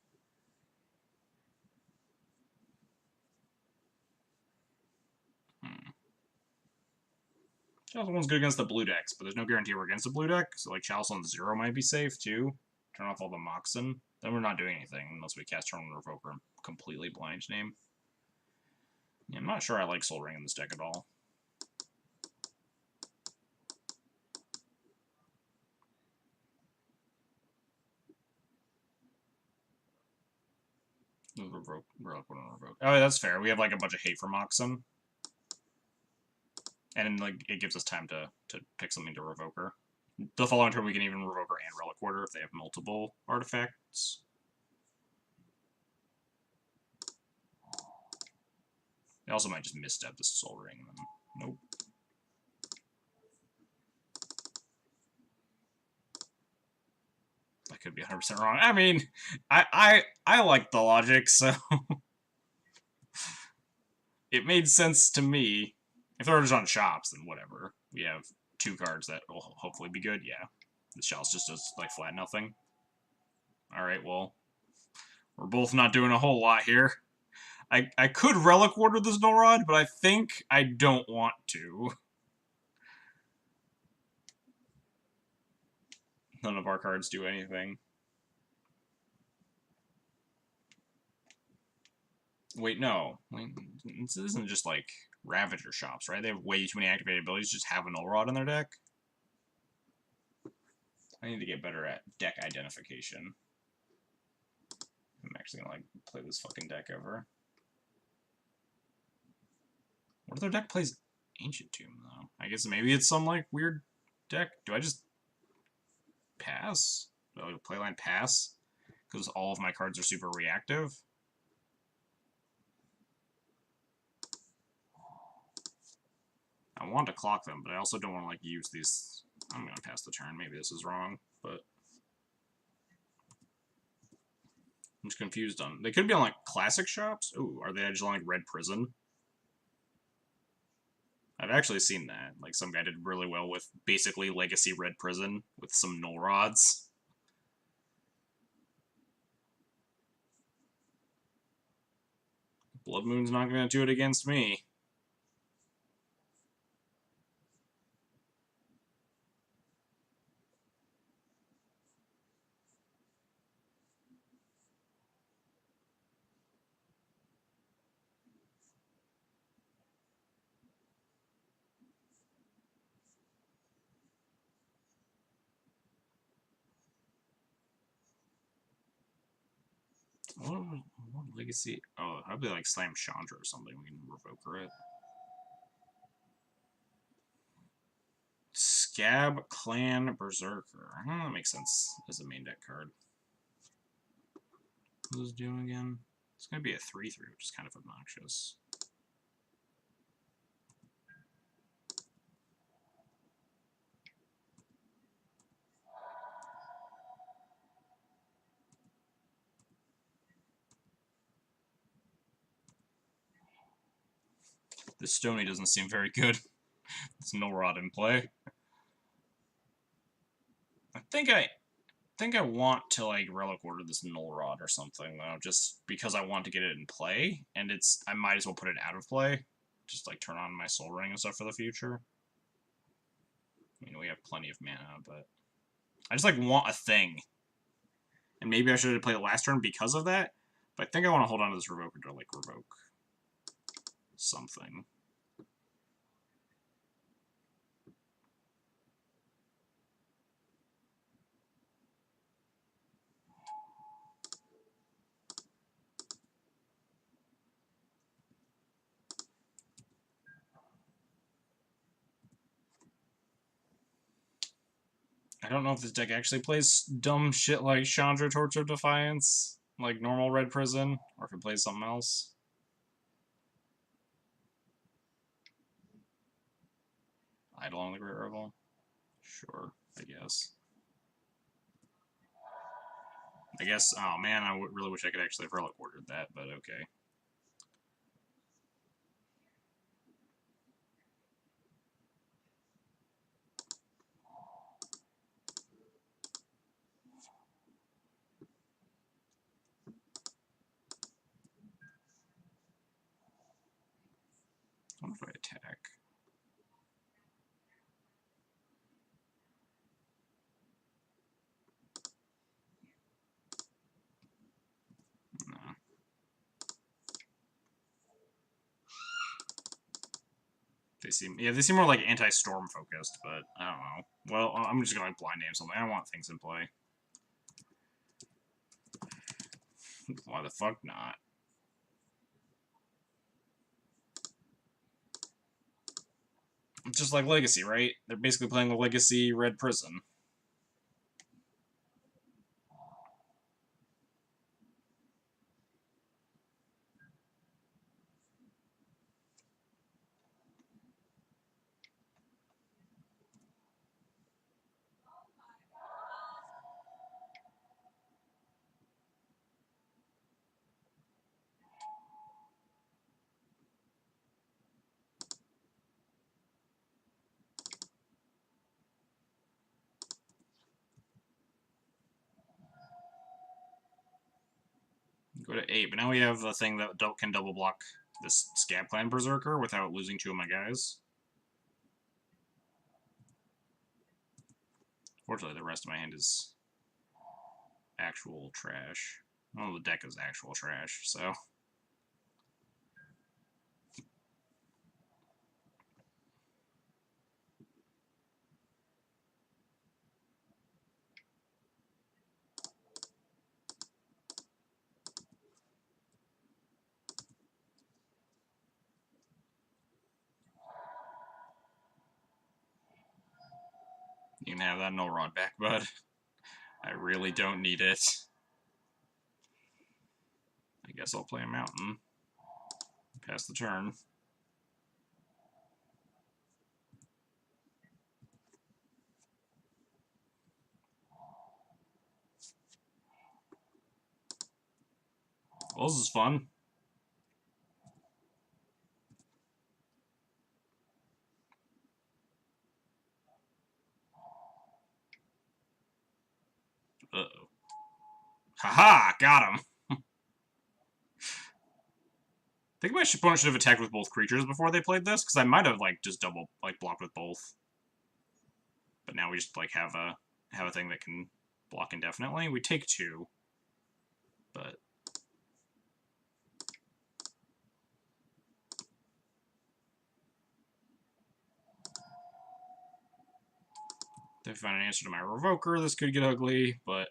Chalice on 1's good against the blue decks, but there's no guarantee we're against the blue deck, so like Chalice on 0 might be safe too. Turn off all the Moxen. Then we're not doing anything unless we cast turn 1 Revoker and completely blind name. Yeah, I'm not sure I like Soul Ring in this deck at all. Revoke. Oh, that's fair. We have like a bunch of hate for Moxen. And like it gives us time to pick something to Revoker. The following turn we can even Revoker and Relic Order if they have multiple artifacts. They also might just misstep this Soul Ring. Nope. I could be 100% wrong. I mean, I like the logic, so it made sense to me. If they're just on shops, then whatever. We have 2 cards that will hopefully be good. Yeah, the Chalice just does like flat nothing. All right, well, we're both not doing a whole lot here. I could Relic Order this Null Rod, but I think I don't want to. None of our cards do anything. Wait, no. This isn't just like Ravager shops, right? They have way too many activated abilities, just have a Null Rod in their deck. I need to get better at deck identification. I'm actually gonna like play this fucking deck over. What if their deck plays Ancient Tomb, though? I guess maybe it's some, like, weird deck. Do I just pass? Do I playline pass? Because all of my cards are super reactive? I want to clock them, but I also don't want to, like, use these... I'm going to pass the turn. Maybe this is wrong, but... I'm just confused on... They could be on, like, classic shops? Ooh, are they just on, like, Red Prison? I've actually seen that. Like, some guy did really well with basically Legacy Red Prison with some Null Rods. Blood Moon's not going to do it against me. What Legacy? Oh, how about like Slam Chandra or something? We can Revoker it. Scab Clan Berserker. That makes sense as a main deck card. What does it do again? It's going to be a 3/3, which is kind of obnoxious. This Stony doesn't seem very good. There's no rod in play. I think I want to like Relic Order this Null Rod or something though, just because I want to get it in play, and I might as well put it out of play just like turn on my Soul Ring and stuff for the future. I mean, we have plenty of mana, but I just like want a thing. And maybe I should have played it last turn because of that. But I think I want to hold on to this Revoker to like revoke something. I don't know if this deck actually plays dumb shit like Chandra Torch of Defiance, like normal Red Prison, or if it plays something else. Idle on the Great Revel? Sure, I guess. Oh man, I really wish I could actually have Relic ordered that, but okay. I wonder if I attack. No. They seem more like anti-storm focused, but I don't know. Well, I'm just gonna like blind name something. I don't want things in play. Why the fuck not? It's just like Legacy, right? They're basically playing the Legacy Red Prison. Go to 8, but now we have a thing that can double block this Scab Clan Berserker without losing 2 of my guys. Fortunately, the rest of my hand is actual trash. Well, the deck is actual trash, so... You can have that Null Rod back, bud. I really don't need it. I guess I'll play a Mountain. Pass the turn. Well, this is fun. Uh-oh. Haha! Got him! I think my opponent should have attacked with both creatures before they played this, because I might have, like, just double, like, blocked with both. But now we just, like, have a thing that can block indefinitely. We take 2. But... if I find an answer to my Revoker, this could get ugly, but...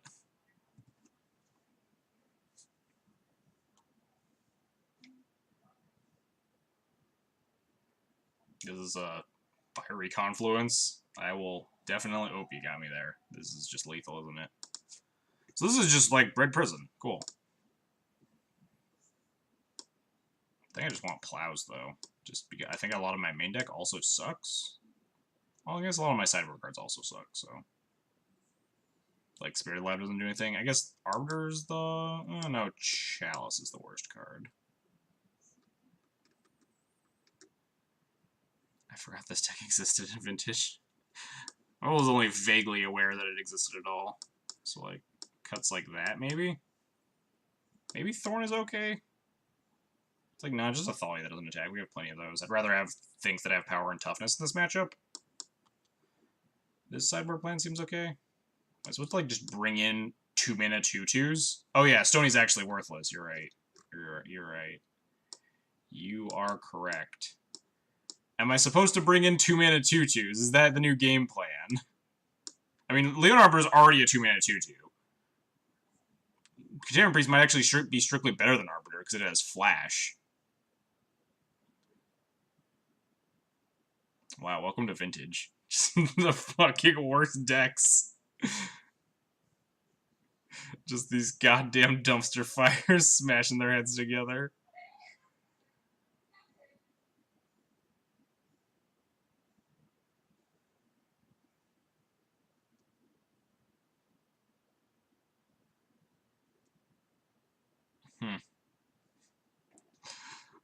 this is a Fiery Confluence. I will definitely... oh, you got me there. This is just lethal, isn't it? So this is just, like, Red Prison. Cool. I think I just want Plows, though. Just because I think a lot of my main deck also sucks. Well, I guess a lot of my sideboard cards also suck, so... like, Spirit Lab doesn't do anything. I guess Arbiter's the... oh, no, Chalice is the worst card. I forgot this deck existed in Vintage. I was only vaguely aware that it existed at all. So, like, cuts like that, maybe? Maybe Thorn is okay? It's like, nah, just a Thalia that doesn't attack. We have plenty of those. I'd rather have things that have power and toughness in this matchup. This sideboard plan seems okay. I'm supposed to, like, just bring in 2-mana 2/2s? Oh, yeah, Stoney's actually worthless. You're right. You're right. You are correct. Am I supposed to bring in 2-mana 2/2s? Is that the new game plan? I mean, Leon Arbiter is already a 2-mana 2/2. Containment Priest might actually be strictly better than Arbiter, because it has Flash. Wow, welcome to Vintage. The fucking worst decks. Just these goddamn dumpster fires smashing their heads together.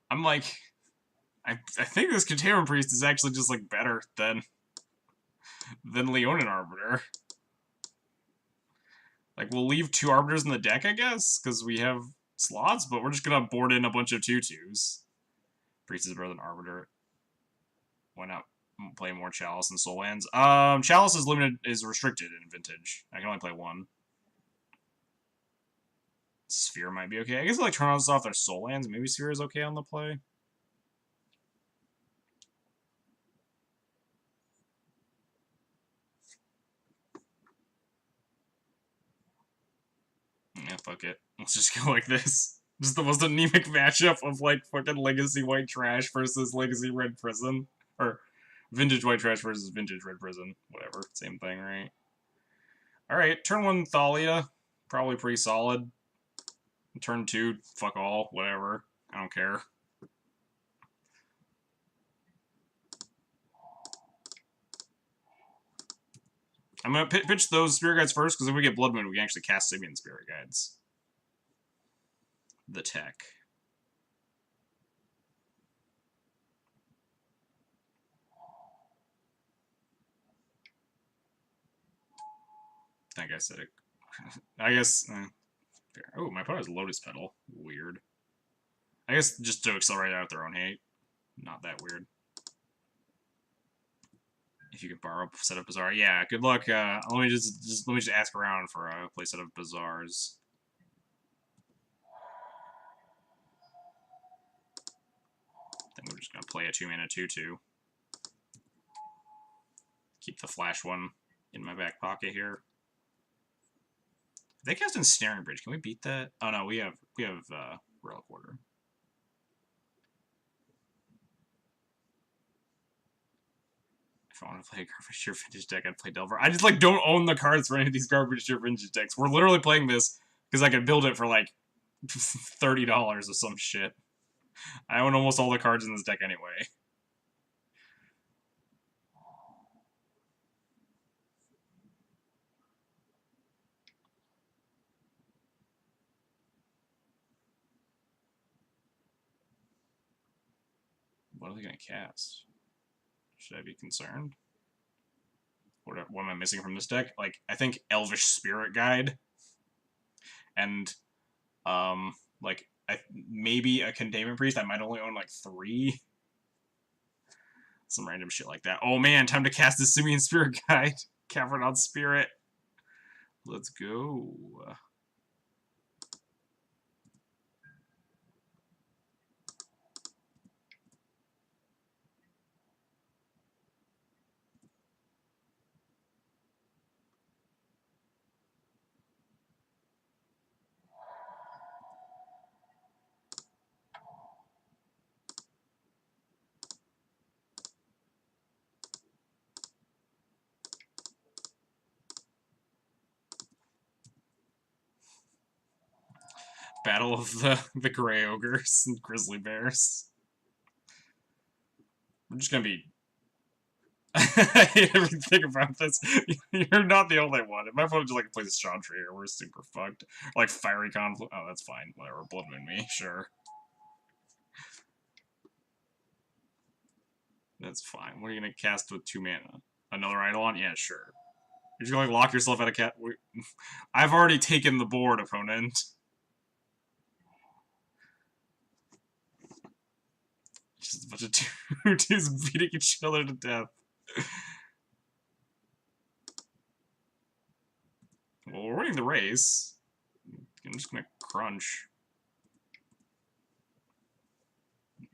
I'm like, I think this Containment Priest is actually just, like, better than Leonin Arbiter. Like, we'll leave 2 Arbiters in the deck, I guess, because we have slots, but we're just gonna board in a bunch of 2/2s. Priest is better than Arbiter. Why not play more Chalice and Soul Lands? Chalice is restricted in Vintage. I can only play 1. Sphere might be okay. I guess, like, turn off their Soul Lands. Maybe Sphere is okay on the play. Yeah, fuck it. Let's just go like this. Just the most anemic matchup of, like, fucking Legacy White Trash versus Legacy Red Prison. Or Vintage White Trash versus Vintage Red Prison. Whatever. Same thing, right? Alright, turn 1 Thalia. Probably pretty solid. Turn 2, fuck all. Whatever. I don't care. I'm gonna pitch those Spirit Guides first, because if we get Blood Moon, we can actually cast Simian Spirit Guides. The tech. I think I said it. I guess. Oh, my opponent has Lotus Petal. Weird. I guess just to accelerate out their own hate. Not that weird. If you could borrow a set of Bazaar. Yeah, good luck. Let me just ask around for a play set of Bazaars. I think we're just gonna play a 2-mana 2/2. Keep the flash one in my back pocket here. They cast Ensnaring Bridge. Can we beat that? Oh no, we have Relic Order. If I want to play a Garbage Tier Vintage deck, I'd play Delver. I just, like, don't own the cards for any of these Garbage Tier Vintage decks. We're literally playing this because I could build it for, like, $30 or some shit. I own almost all the cards in this deck anyway. What are they going to cast? Should I be concerned? What am I missing from this deck? Like, I think Elvish Spirit Guide. And, like, maybe a Containment Priest. I might only own, like, 3. Some random shit like that. Oh man, time to cast the Simian Spirit Guide. Cavern on Spirit. Let's go. Battle of the Grey Ogres and Grizzly Bears. I'm just gonna be... I hate everything about this. You're not the only one. If my opponent just, like, plays a Chantry here, we're super fucked. Or, like, Fiery Conflict. Oh, that's fine. Whatever. Blood Moon me. Sure. That's fine. What are you gonna cast with 2 mana? Another Eidolon? Yeah, sure. You're just gonna, like, lock yourself out of cat... I've already taken the board, opponent. Just a bunch of two-twos beating each other to death. Well, we're winning the race. I'm just gonna crunch.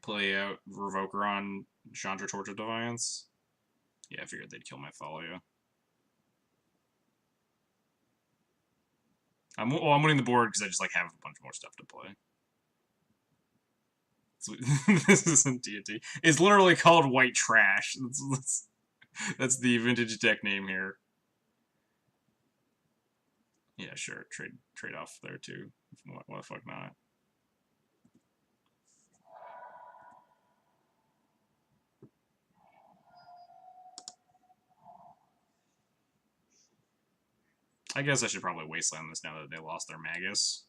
Play out Revoker on Chandra Torch of Defiance. Yeah, I figured they'd kill my Thalia. I'm winning the board because I just like have a bunch more stuff to play. So, this isn't deity. It's literally called White Trash. That's the vintage deck name here. Yeah, sure. Trade off there too. Why the fuck not? I guess I should probably wasteland this now that they lost their Magus.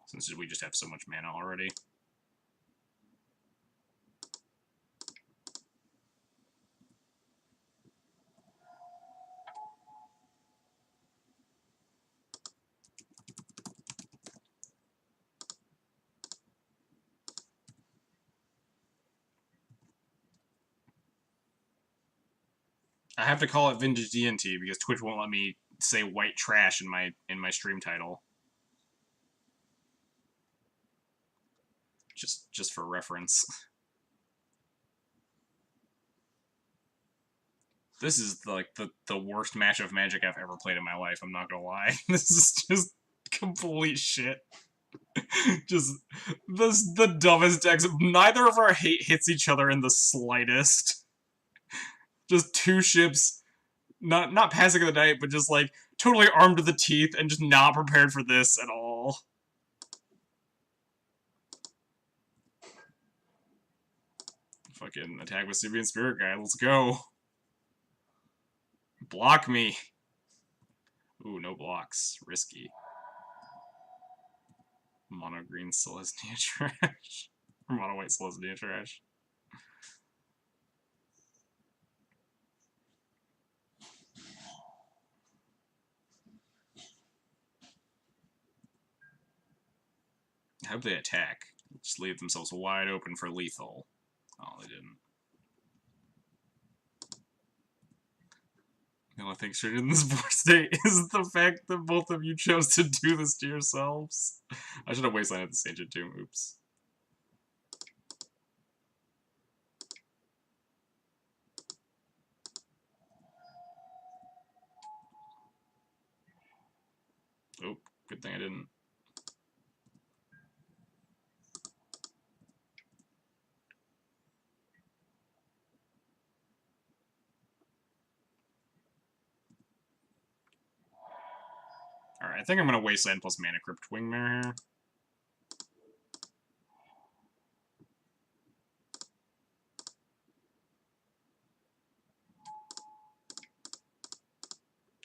Since we just have so much mana already. I have to call it Vintage DNT because Twitch won't let me say White Trash in my stream title. Just for reference. This is like the worst match of Magic I've ever played in my life, I'm not gonna lie. This is just complete shit. Just the dumbest decks. Neither of our hits each other in the slightest. Just two ships, not passing of the night, but just like totally armed to the teeth and just not prepared for this at all. Fucking attack with Sibian Spirit Guide, let's go. Block me. Ooh, no blocks. Risky. Mono green Celestia trash. Or mono white Celestia trash. How'd they attack? Just leave themselves wide open for lethal. Oh, they didn't. The only thing straight in this board state is the fact that both of you chose to do this to yourselves. I should have wastelanded this Ancient Tomb. Oops. Oh, good thing I didn't. Alright, I think I'm going to wasteland plus Mana Crypt Wingmare here.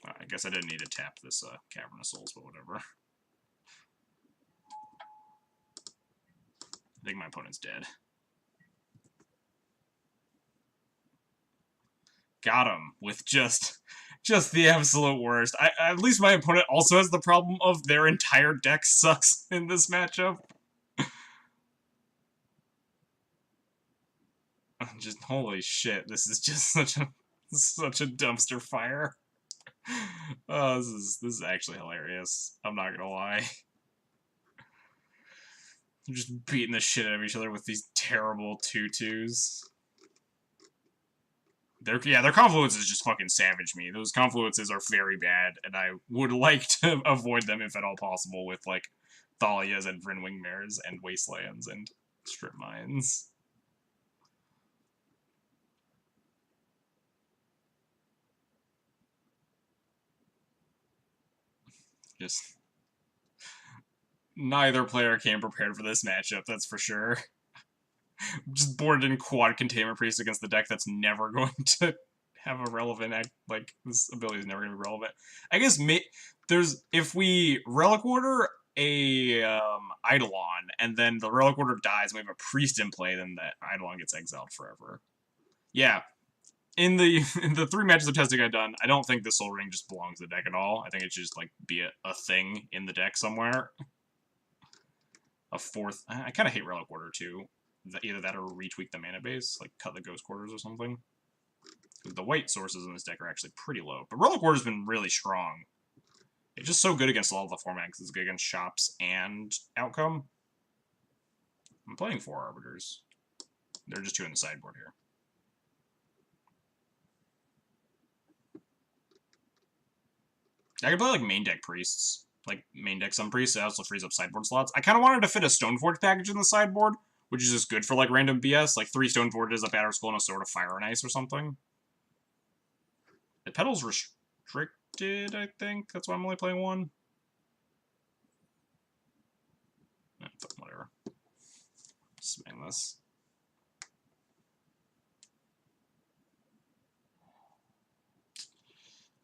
I guess I didn't need to tap this Cavern of Souls, but whatever. I think my opponent's dead. Got him with just the absolute worst. At least my opponent also has the problem of their entire deck sucks in this matchup. Just holy shit, this is just such a dumpster fire. Oh, this is actually hilarious. I'm not gonna lie. They're just beating the shit out of each other with these terrible 2/2s. Their confluences just fucking savage me. Those confluences are very bad, and I would like to avoid them if at all possible with, like, Thalias and Vryn Wingmares and Wastelands and Strip Mines. Just... neither player came prepared for this matchup, that's for sure. Just boarded in Quad Containment Priest against the deck that's never going to have a relevant like this ability is never going to be relevant. I guess if we Relic Order a Eidolon and then the Relic Order dies and we have a Priest in play, then that Eidolon gets exiled forever. Yeah. In the 3 matches of testing I've done, I don't think the Soul Ring just belongs to the deck at all. I think it should just like be a thing in the deck somewhere. a fourth. I kind of hate Relic Order too. Either that or retweak the mana base, like cut the Ghost Quarters or something. The white sources in this deck are actually pretty low, but Relic Order's been really strong. It's just so good against all the formats. It's good against shops and outcome. I'm playing 4 Arbiters. They're just 2 in the sideboard here. I could play like main deck priests. Like main deck some priests. It also frees up sideboard slots. I kind of wanted to fit a Stoneforge package in the sideboard, which is just good for like random BS. Like 3 Stoneforges, a Batter Skull, and a Sword of Fire and Ice or something. The Petal's restricted, I think. That's why I'm only playing 1. Whatever. Spam this.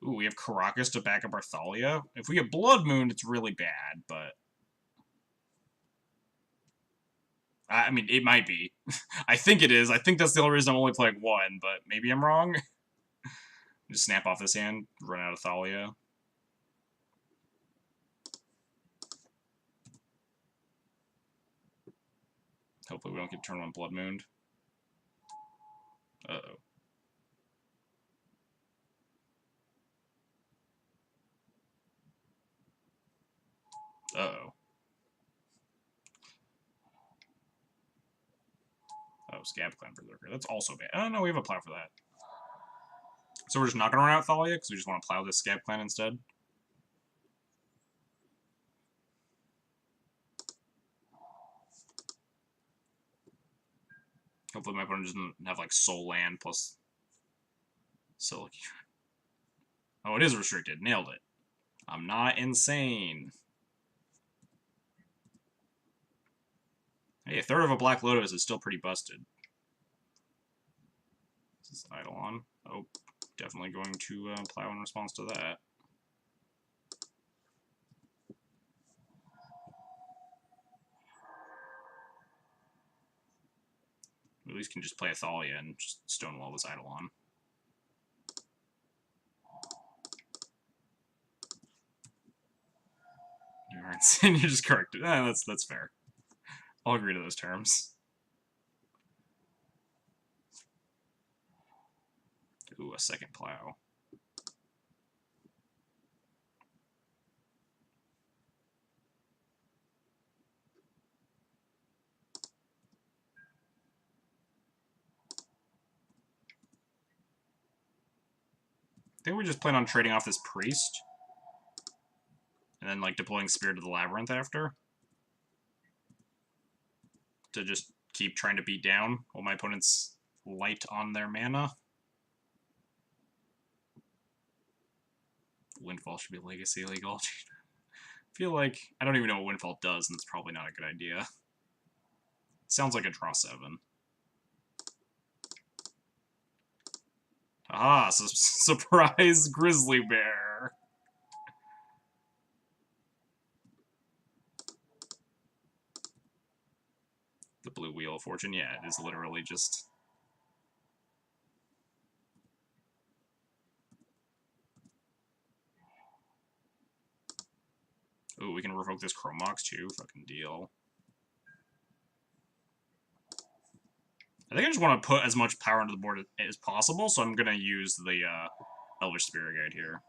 Ooh, we have Caracas to back up our Thalia. If we get Blood Moon, it's really bad, but... I mean, it might be. I think it is. I think that's the only reason I'm only playing 1, but maybe I'm wrong. Just snap off this hand, run out of Thalia. Hopefully we don't get turn 1 Blood Mooned. Uh-oh. Uh-oh. Oh, Scab Clan Berserker. That's also bad. Oh, no, we have a plow for that. So we're just not going to run out Thalia, because we just want to plow this Scab Clan instead? Hopefully my opponent doesn't have, like, Soul Land plus... Silicon. Oh, it is restricted. Nailed it. I'm not insane. Hey, a third of a Black Lotus is still pretty busted. This is Eidolon. Oh, definitely going to plow in response to that. We at least can just play a Thalia and just stonewall this Eidolon. You aren't saying you're just corrected. That's fair. I'll agree to those terms. Ooh, a second plow. I think we just plan on trading off this priest. And then, like, deploying Spirit of the Labyrinth after. To just keep trying to beat down while my opponent's light on their mana. Windfall should be Legacy legal. I feel like I don't even know what Windfall does, and it's probably not a good idea. Sounds like a draw 7. Ah, surprise Grizzly Bear. The blue Wheel of Fortune, yeah, it is literally just... Ooh, we can revoke this Chromox too, fucking deal. I think I just want to put as much power onto the board as possible, so I'm going to use the Elvish Spirit Guide here.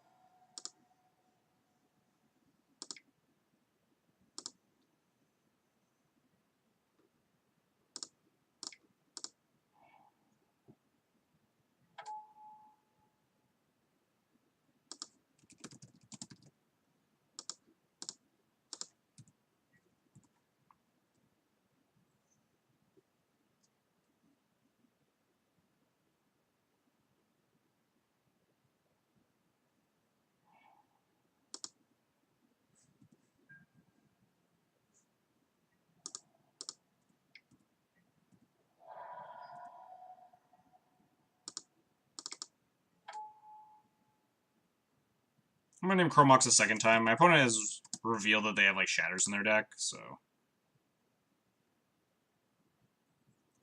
I'm gonna name Chromox a second time. My opponent has revealed that they have, like, Shatters in their deck, so...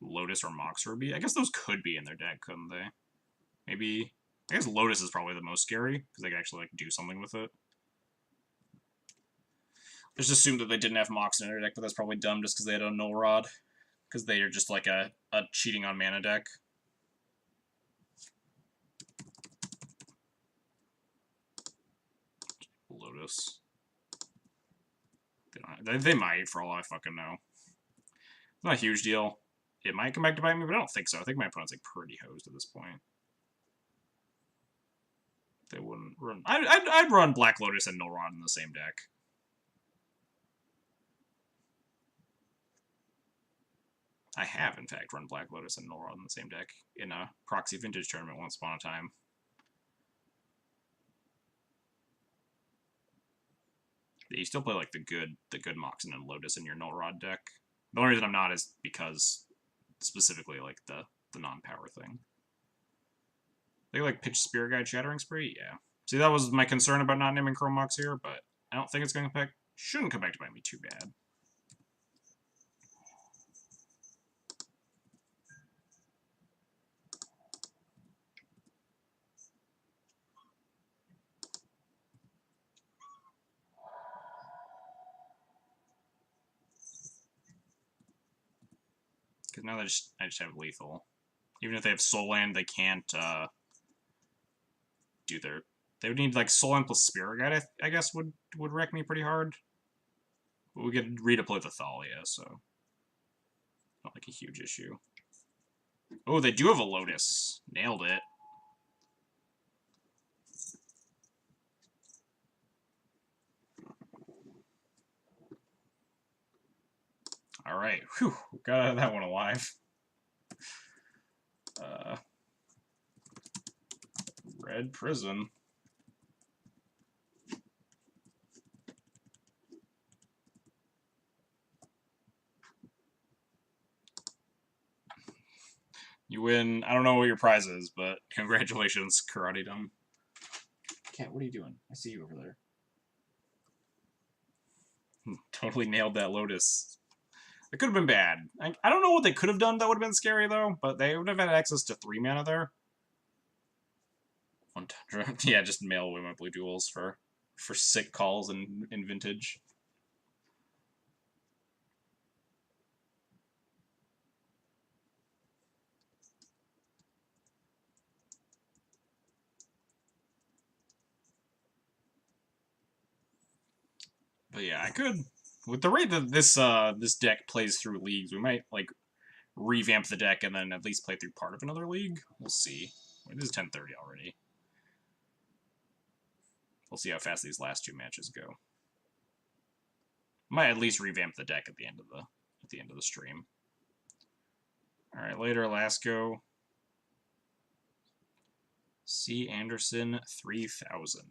Lotus or Mox Ruby? I guess those could be in their deck, couldn't they? Maybe... I guess Lotus is probably the most scary, because they can actually, like, do something with it. Just assumed that they didn't have Mox in their deck, but that's probably dumb just because they had a Null Rod. Because they are just like a cheating on mana deck. Lotus. They might, for all I fucking know. It's not a huge deal. It might come back to bite me, but I don't think so. I think my opponent's like pretty hosed at this point. They wouldn't run. I'd run Black Lotus and Null Rod in the same deck. I have, in fact, run Black Lotus and Null Rod in the same deck in a Proxy Vintage tournament once upon a time. Yeah, you still play like the good Moxen and Lotus in your Null Rod deck. The only reason I'm not is because specifically like the non-power thing. They like pitch Spirit Guide Shattering Spree? Yeah. See, that was my concern about not naming Chrome Mox here, but I don't think it's going to come back. Shouldn't come back to bite me too bad. Because now I just have lethal. Even if they have Soul Land, they can't do their. They would need like Soul Land plus Spirit Guide. I guess would wreck me pretty hard. But we could redeploy the Thalia, so not like a huge issue. Oh, they do have a Lotus. Nailed it. All right, whew, got out of that one alive. Red Prison. You win. I don't know what your prize is, but congratulations, Karate Dom. Cat, what are you doing? I see you over there. Totally nailed that Lotus. It could have been bad. I don't know what they could have done that would have been scary, though, but they would have had access to 3 mana there. 100. Yeah, just mail away my blue duels for sick calls in Vintage. But yeah, I could. With the rate that this deck plays through leagues, we might like revamp the deck and then at least play through part of another league. We'll see. It is 10:30 already. We'll see how fast these last 2 matches go. Might at least revamp the deck at the end of the stream. All right, later, Lasco. C. Anderson 3000.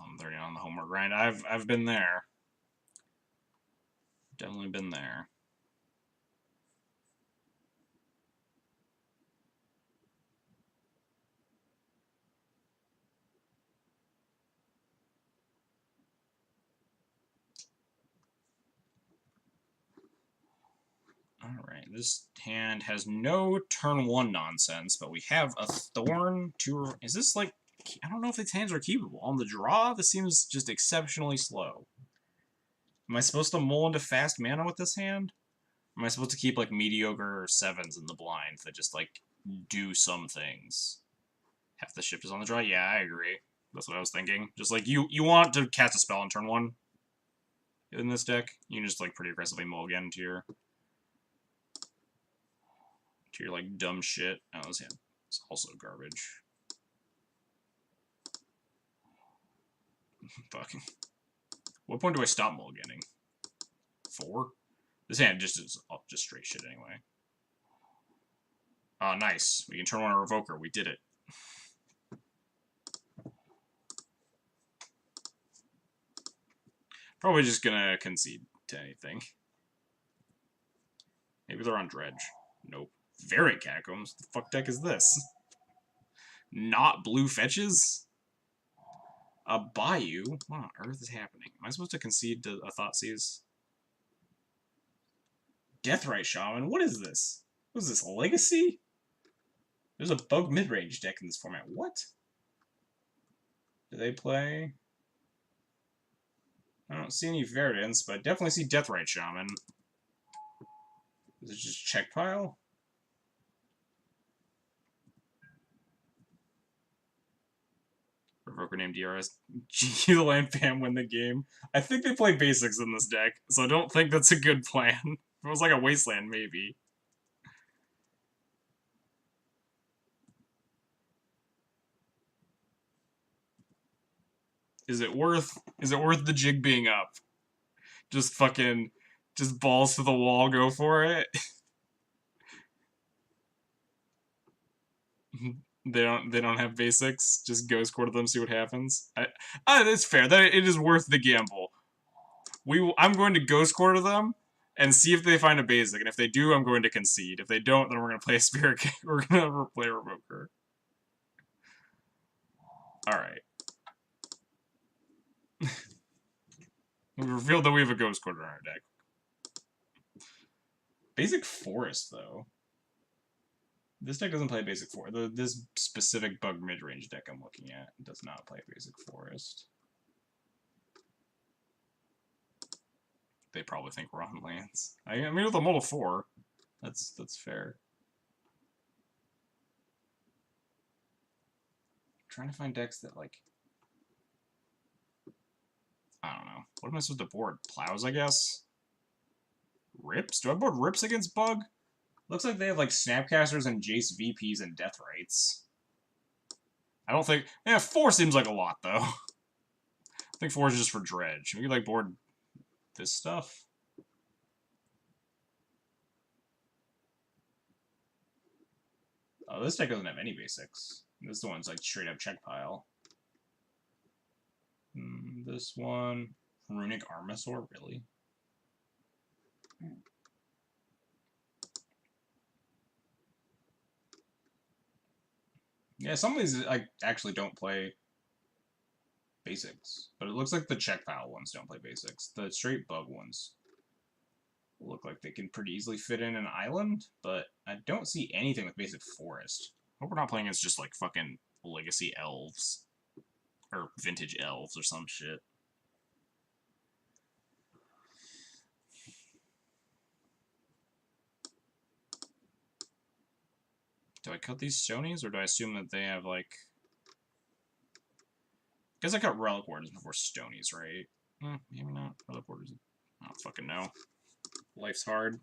I'm 30 on the homework grind. I've been there. Definitely been there. Alright, this hand has no turn 1 nonsense, but we have a Thorn to... Is this like... I don't know if these hands are keepable. On the draw, this seems just exceptionally slow. Am I supposed to mull into fast mana with this hand? Am I supposed to keep, like, mediocre 7s in the blind that just, like, do some things? Half the ship is on the draw? Yeah, I agree. That's what I was thinking. Just, like, you want to cast a spell on turn 1 in this deck. You can just, like, pretty aggressively mulligan to your like dumb shit. Oh, this hand is also garbage. Fucking. What point do I stop mulliganing? 4? This hand just is just straight shit anyway. Oh, nice. We can turn on a Revoker. We did it. Probably just gonna concede to anything. Maybe they're on Dredge. Nope. Variant Catacombs? The fuck deck is this? Not blue fetches? A Bayou? What on earth is happening? Am I supposed to concede to a Thoughtseize? Deathrite Shaman? What is this? What is this, Legacy? There's a bug mid-range deck in this format. What? Do they play? I don't see any variants, but I definitely see Deathrite Shaman. Is it just check pile? Revoker named DRS. G the land fam win the game. I think they play basics in this deck, so I don't think that's a good plan. If it was like a wasteland, maybe. Is it worth the jig being up? Just fucking just balls to the wall, go for it. They don't have basics. Just ghost quarter them, see what happens. That's fair. That it is worth the gamble. I'm going to ghost quarter them and see if they find a basic. And if they do, I'm going to concede. If they don't, then we're going to play a spirit. We're going to play a revoker. All right. We revealed that we have a ghost quarter in our deck. Basic forest though. This deck doesn't play basic forest. This specific bug mid-range deck I'm looking at does not play basic forest. They probably think we're on lands. I mean, with a model 4, that's fair. I'm trying to find decks that, like... I don't know. What am I supposed to board? Plows, I guess? Rips? Do I board Rips against Bug? Looks like they have, like, Snapcasters and Jace VPs and Deathrights. I don't think... Yeah, 4 seems like a lot, though. I think 4 is just for Dredge. We could, like, board this stuff. Oh, this deck doesn't have any basics. This one's like straight up check pile. This one, Runic Armasaur, really? Yeah, some of these I actually don't play basics, but it looks like the check pile ones don't play basics. The straight bug ones look like they can pretty easily fit in an island, but I don't see anything with basic forest. Hope we're not playing as just like fucking legacy elves. Or vintage elves or some shit. Do I cut these Stonies, or do I assume that they have, like... I guess I cut Relic Wardens before Stonies, right? Maybe not. Relic Wardens... I don't fucking know. Life's hard.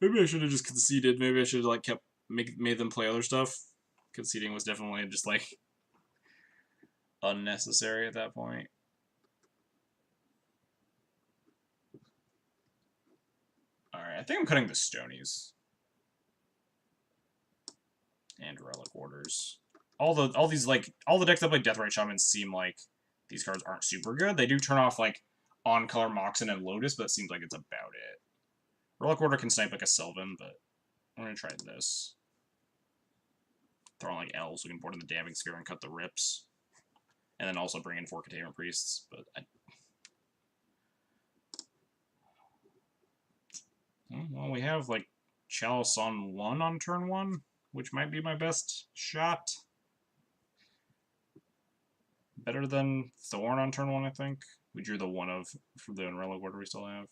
Maybe I should have just conceded. Maybe I should have, like, made them play other stuff. Conceding was definitely just, like, unnecessary at that point. Alright, I think I'm cutting the Stonies. And Relic Orders. All the decks that play Deathrite Shaman seem like these cards aren't super good. They do turn off, like, on-color Moxen and Lotus, but it seems like it's about it. Relic Order can snipe like a Sylvan, but I'm gonna try this. Throw on, like, Elves, we can board in the Damning Sphere and cut the Rips. And then also bring in 4 Containment Priests, but well, we have, like, Chalice on 1 on turn 1, which might be my best shot. Better than Thorn on turn 1, I think. We drew the 1 of for the Relic Order we still have.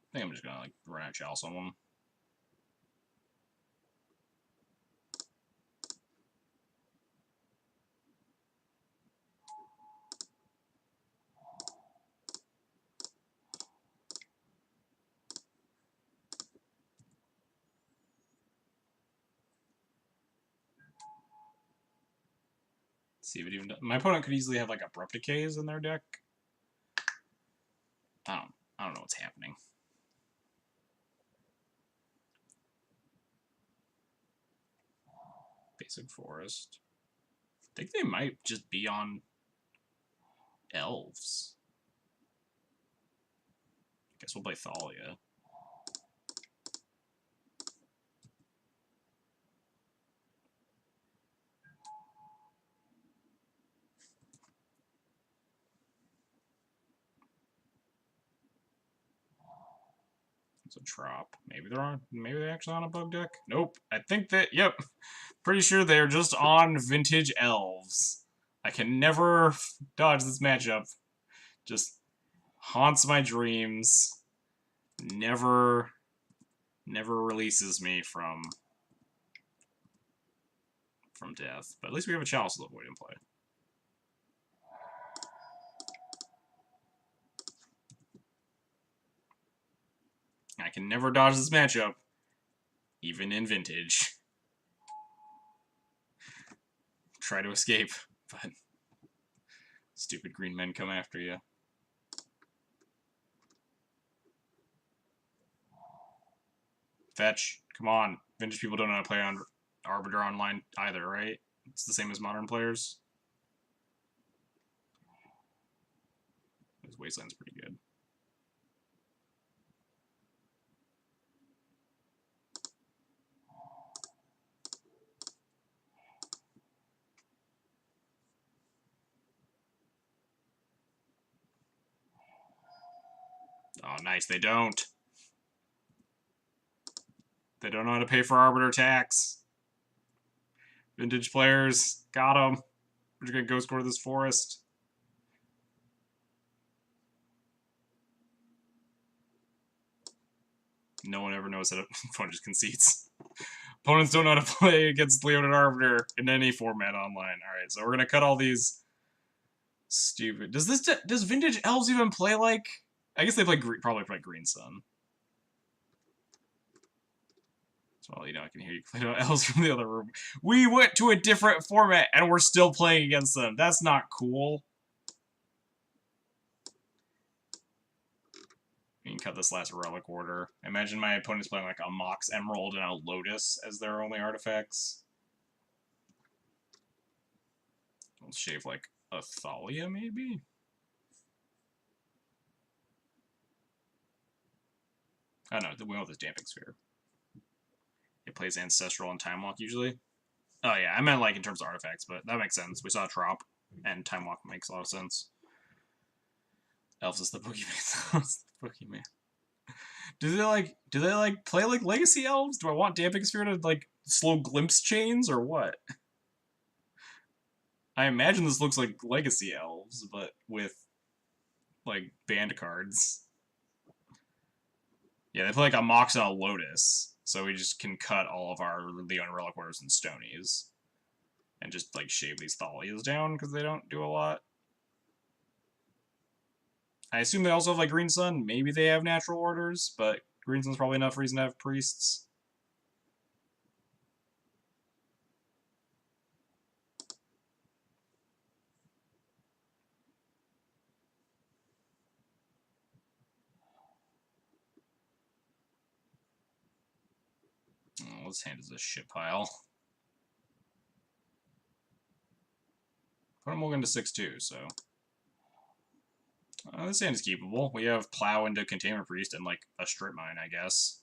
I think I'm just gonna, like, run out Chalice on 1. See if it even does. My opponent could easily have, like, Abrupt Decays in their deck. I don't know what's happening. Basic Forest. I think they might just be on Elves. Guess we'll play Thalia. It's a trop. Maybe they're on. Maybe they're actually on a bug deck. Nope. I think that. Yep. Pretty sure they're just on vintage elves. I can never dodge this matchup. Just haunts my dreams. Never releases me from death. But at least we have a Chalice of the Void in play. I can never dodge this matchup, even in vintage. Try to escape, but stupid green men come after you. Fetch. Come on. Vintage people don't know how to play on Arbiter Online either, right? It's the same as modern players. This Wasteland's pretty good. Oh, nice. They don't. They don't know how to pay for Arbiter tax. Vintage players. Got them. We're just going to ghost core this forest. No one ever knows how to... Opponent just concedes. Opponents don't know how to play against Leonid Arbiter in any format online. Alright, so we're going to cut all these... Stupid. Does Vintage Elves even play like... I guess they probably play Green Sun. Well, you know, I can hear you play elves from the other room. We went to a different format, and we're still playing against them. That's not cool. You can cut this last Relic Order. Imagine my opponent's playing like a Mox Emerald and a Lotus as their only artifacts. We'll shave like a Thalia, maybe? Oh no, we went with this Damping Sphere. It plays Ancestral and Time Walk usually. Oh yeah, I meant like in terms of artifacts, but that makes sense. We saw Trop, and Time Walk makes a lot of sense. Elves is the boogeyman. Elves the boogeyman. Do they like play like Legacy Elves? Do I want Damping Sphere to like slow Glimpse Chains or what? I imagine this looks like Legacy Elves, but with like banned cards. Yeah, they play like a Mox and a Lotus, so we just can cut all of our Leon Relic Orders and Stonies. And just like shave these Thalias down because they don't do a lot. I assume they also have like Green Sun. Maybe they have natural orders, but Green Sun's probably enough reason to have priests. Oh, this hand is a shit pile. Put him into 6-2, so. This hand is keepable. We have Plow into Containment Priest and like a Strip Mine, I guess.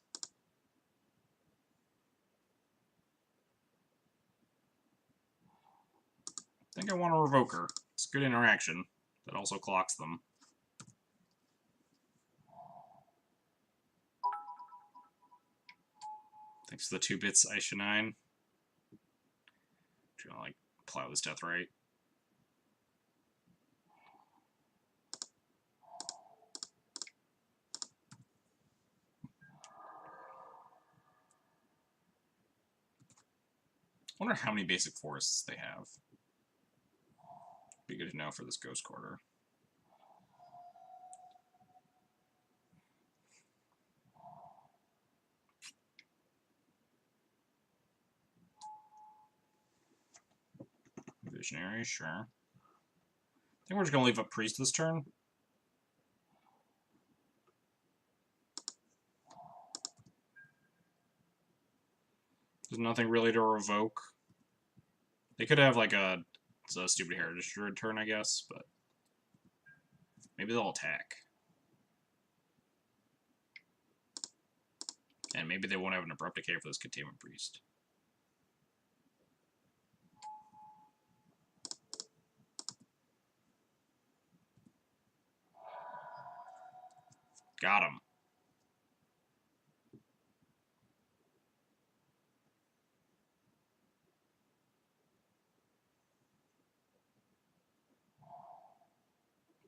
I think I want a Revoker. It's good interaction. That also clocks them. Thanks for the 2 bits, Aisha 9. Trying to like plow this death right. I wonder how many basic forests they have. Be good to know for this Ghost Quarter. Visionary, sure. I think we're just going to leave a Priest this turn. There's nothing really to revoke. They could have like a stupid Heritage Druid turn, I guess, but maybe they'll attack. And maybe they won't have an Abrupt Decay for this Containment Priest. Got him.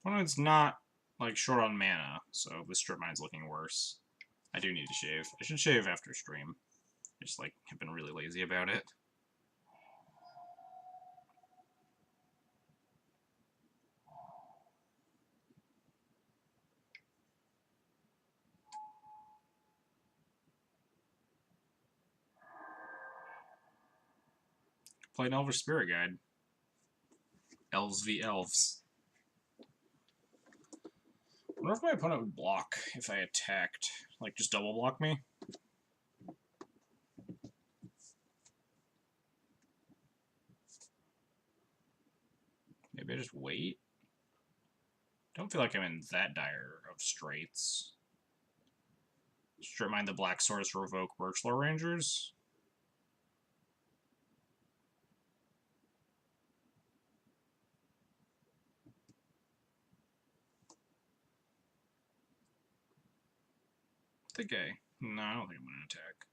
Opponent's not, like, short on mana, so the strip mine's looking worse. I do need to shave. I should shave after stream. I just, like, have been really lazy about it. Play an Elvish Spirit Guide. Elves v Elves. I wonder if my opponent would block if I attacked. Like, just double block me? Maybe I just wait? Don't feel like I'm in that dire of straits. Strip mine the Black Swords to revoke Birchlaw Rangers. No, I don't think I'm going to attack.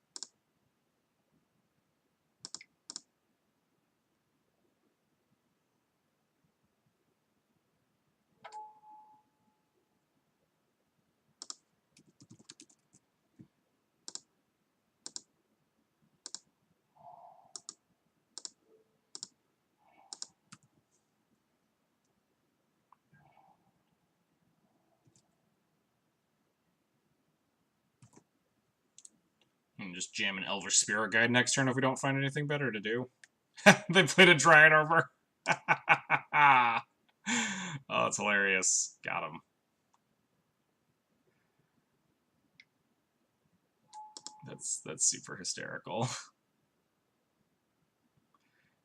And just jam an Elvish Spirit Guide next turn if we don't find anything better to do. They played a Dryad Arbor. Oh, it's hilarious. Got him. That's super hysterical.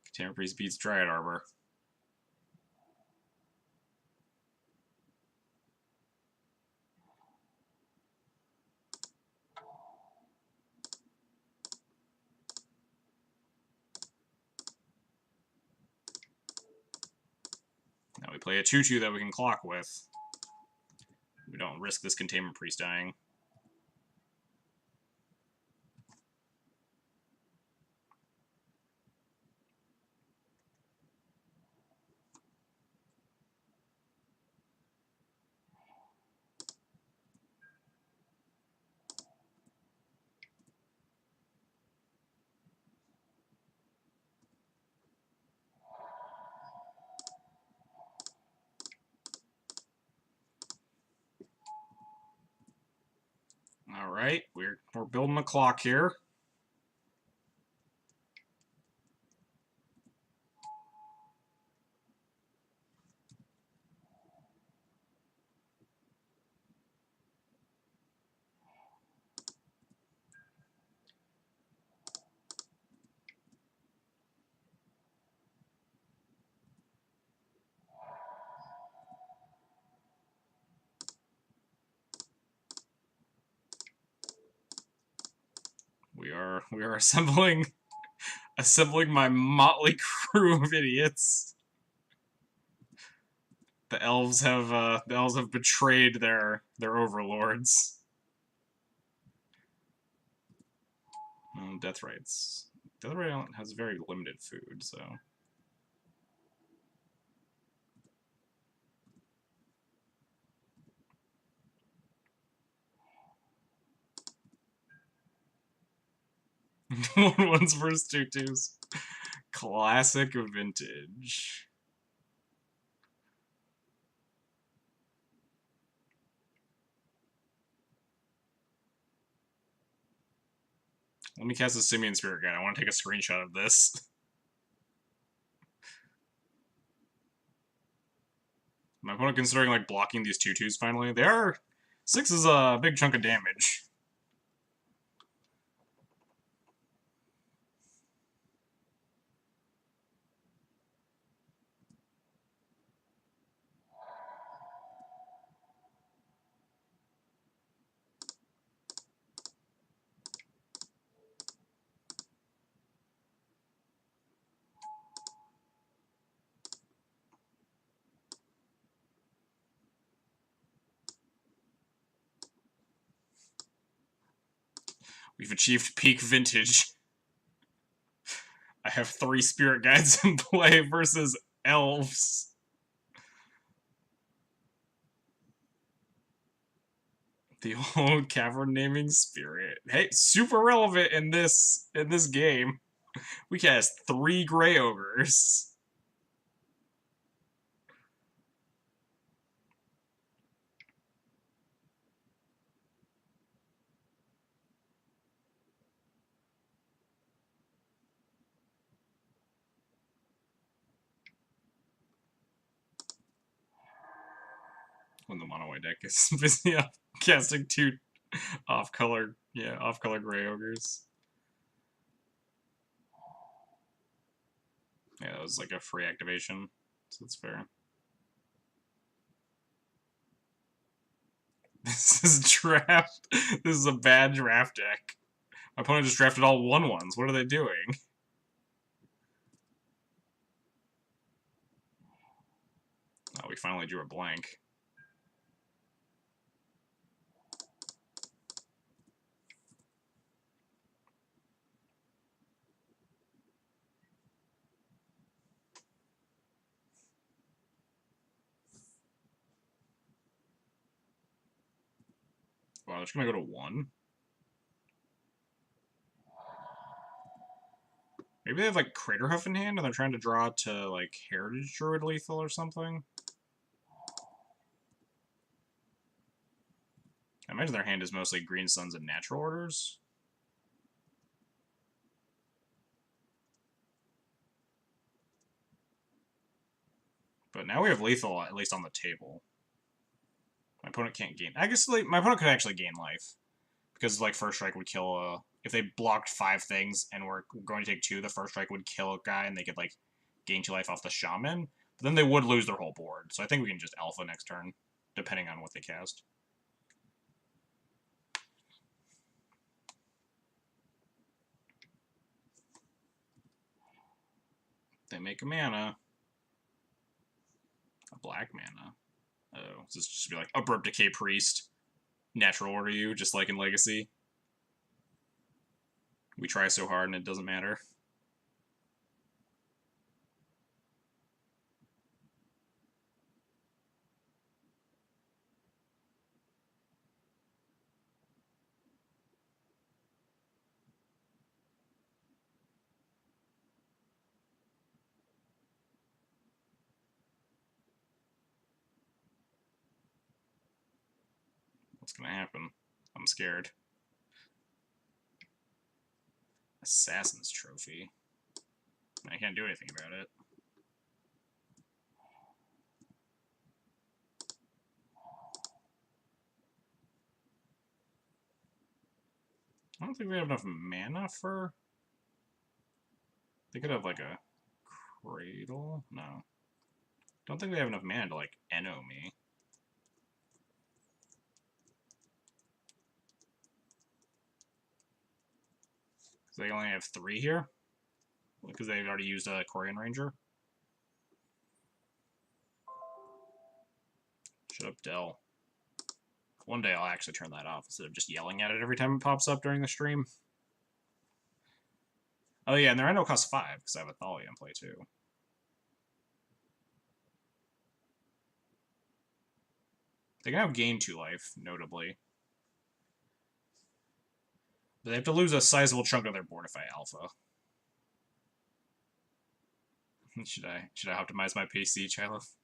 Container Priest beats Dryad Arbor. Now we play a 2-2 that we can clock with. We don't risk this Containment Priest dying. All right, we're building the clock here. We are assembling my motley crew of idiots. The elves have betrayed their overlords. Death Rights. Death Right has very limited food, so. Ones versus 2-2s. Classic vintage. Let me cast a Simian Spirit Guide. I want to take a screenshot of this. My opponent considering like blocking these 2-2s finally. They are 6 is a big chunk of damage. We've achieved peak vintage. I have 3 Spirit Guides in play versus elves. The old cavern naming spirit. Hey, super relevant in this game. We cast 3 gray ogres. When the mono white deck is busy up casting 2 off-color gray ogres. Yeah, that was like a free activation, so that's fair. This is draft. This is a bad draft deck. My opponent just drafted all 1/1s. What are they doing? Oh, we finally drew a blank. Wow, they're just gonna go to 1. Maybe they have like Craterhoof in hand and they're trying to draw to like Heritage Druid lethal or something. I imagine their hand is mostly Green Suns and Natural Orders. But now we have lethal at least on the table. My opponent can't gain. I guess my opponent could actually gain life because like first strike would kill if they blocked 5 things and were going to take 2, the first strike would kill a guy and they could like gain 2 life off the shaman. But then they would lose their whole board. So I think we can just alpha next turn, depending on what they cast. They make a mana. A black mana. Oh, this just be like Abrupt Decay Priest. Natural order you, just like in Legacy. We try so hard and it doesn't matter. What's gonna happen? I'm scared. Assassin's Trophy. I can't do anything about it. I don't think we have enough mana for... They could have like a Cradle? No. Don't think they have enough mana to like Eno me. They only have 3 here? Because they've already used a Corian Ranger. Shut up, Dell. One day I'll actually turn that off instead of just yelling at it every time it pops up during the stream. Oh yeah, and their Eno costs 5 because I have a Thalia in play too. They can have gain 2 life, notably. But they have to lose a sizable chunk of their board if I alpha. Should I optimize my PC, Chilif?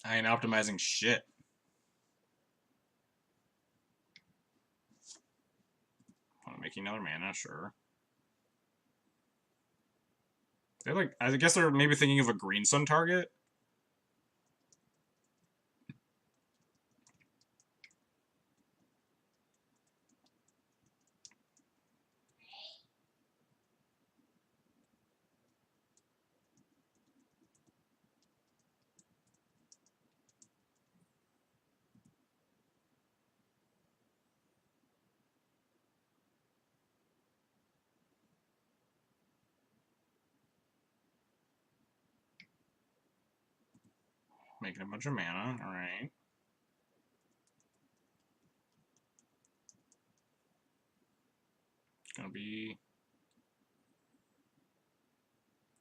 I ain't optimizing shit. Want to make another mana, sure. They're like, I guess they're maybe thinking of a Green Sun target. Making a bunch of mana, alright. It's gonna be...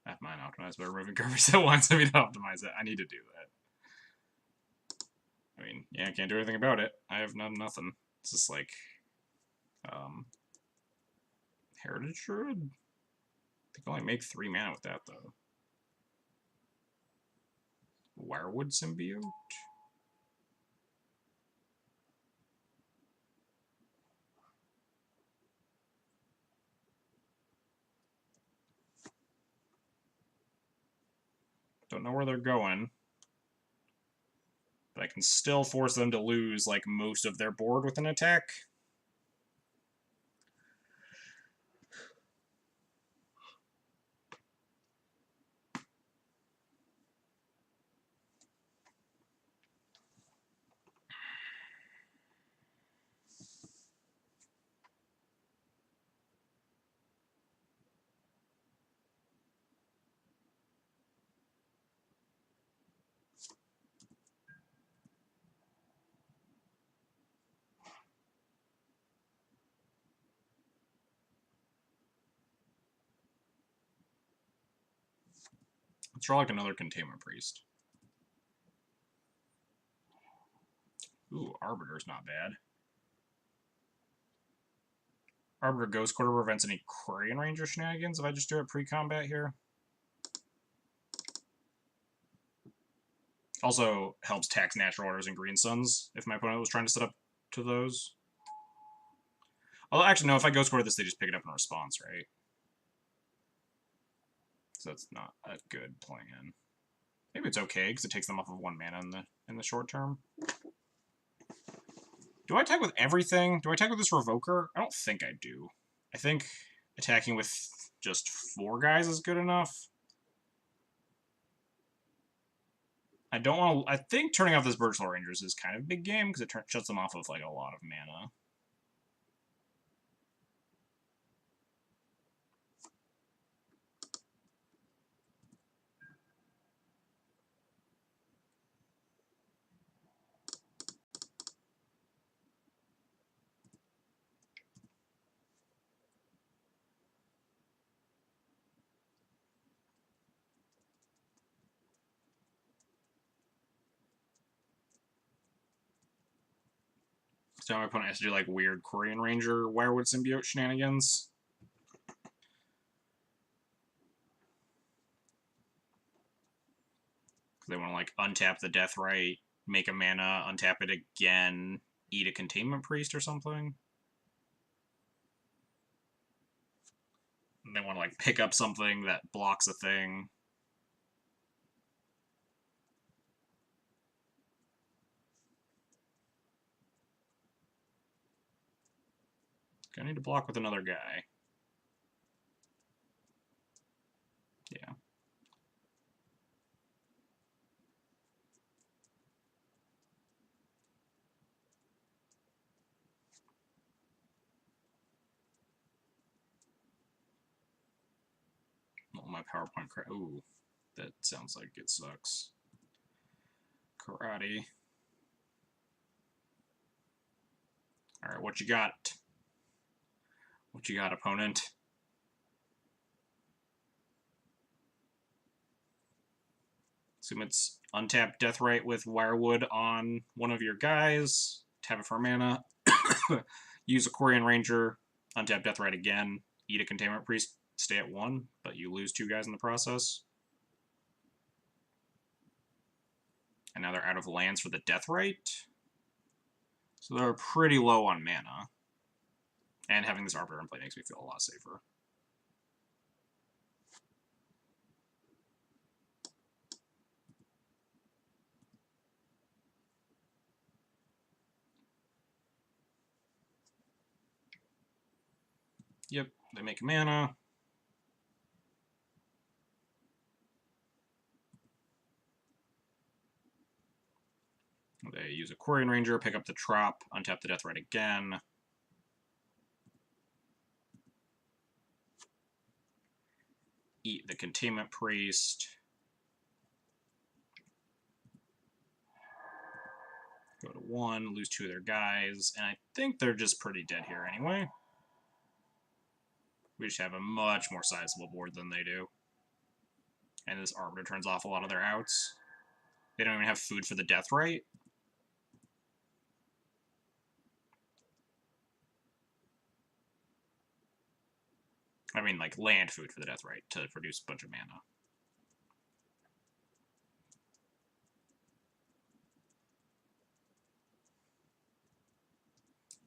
I have mine optimized by removing garbage at once. I mean, optimize it. I need to do that. I mean, yeah, I can't do anything about it. I have nothing. It's just like, um, Heritage Druid? I can only make 3 mana with that, though. Wirewood Symbiote? Don't know where they're going. But I can still force them to lose, like, most of their board with an attack. Let's draw like another Containment Priest. Ooh, Arbiter's not bad. Arbiter Ghost Quarter prevents any Quarian Ranger shenanigans if I just do it pre-combat here. Also helps tax Natural Orders and Green Suns if my opponent was trying to set up to those. Although, actually, no, if I Ghost Quarter this, they just pick it up in response, right? So that's not a good plan. Maybe it's okay, because it takes them off of 1 mana in the short term. Do I attack with everything? Do I attack with this Revoker? I don't think I do. I think attacking with just 4 guys is good enough. I don't want to... I think turning off this Virtual Rangers is kind of a big game, because it shuts them off of, like, a lot of mana. So now my opponent has to do, like, weird Quarian Ranger Wirewood Symbiote shenanigans. Because they want to, like, untap the Deathrite, make a mana, untap it again, eat a Containment Priest or something. And they want to, like, pick up something that blocks a thing. Gonna need to block with another guy. Yeah. Oh, my PowerPoint ooh, that sounds like it sucks. Karate. Alright, what you got? What you got, opponent? Assume it's untap Deathrite with Wirewood on one of your guys. Tap it for mana. Use a Quarian Ranger. Untap Deathrite again. Eat a Containment Priest. Stay at 1, but you lose 2 guys in the process. And now they're out of lands for the Deathrite. So they're pretty low on mana. And having this Arbiter in play makes me feel a lot safer. Yep, they make mana. They use a Quarian Ranger, pick up the Trop, untap the Deathrite again. Eat the Containment Priest. Go to 1, lose 2 of their guys, and I think they're just pretty dead here anyway. We just have a much more sizable board than they do. And this Arbiter turns off a lot of their outs. They don't even have food for the Deathrite. I mean, like, land food for the death right to produce a bunch of mana.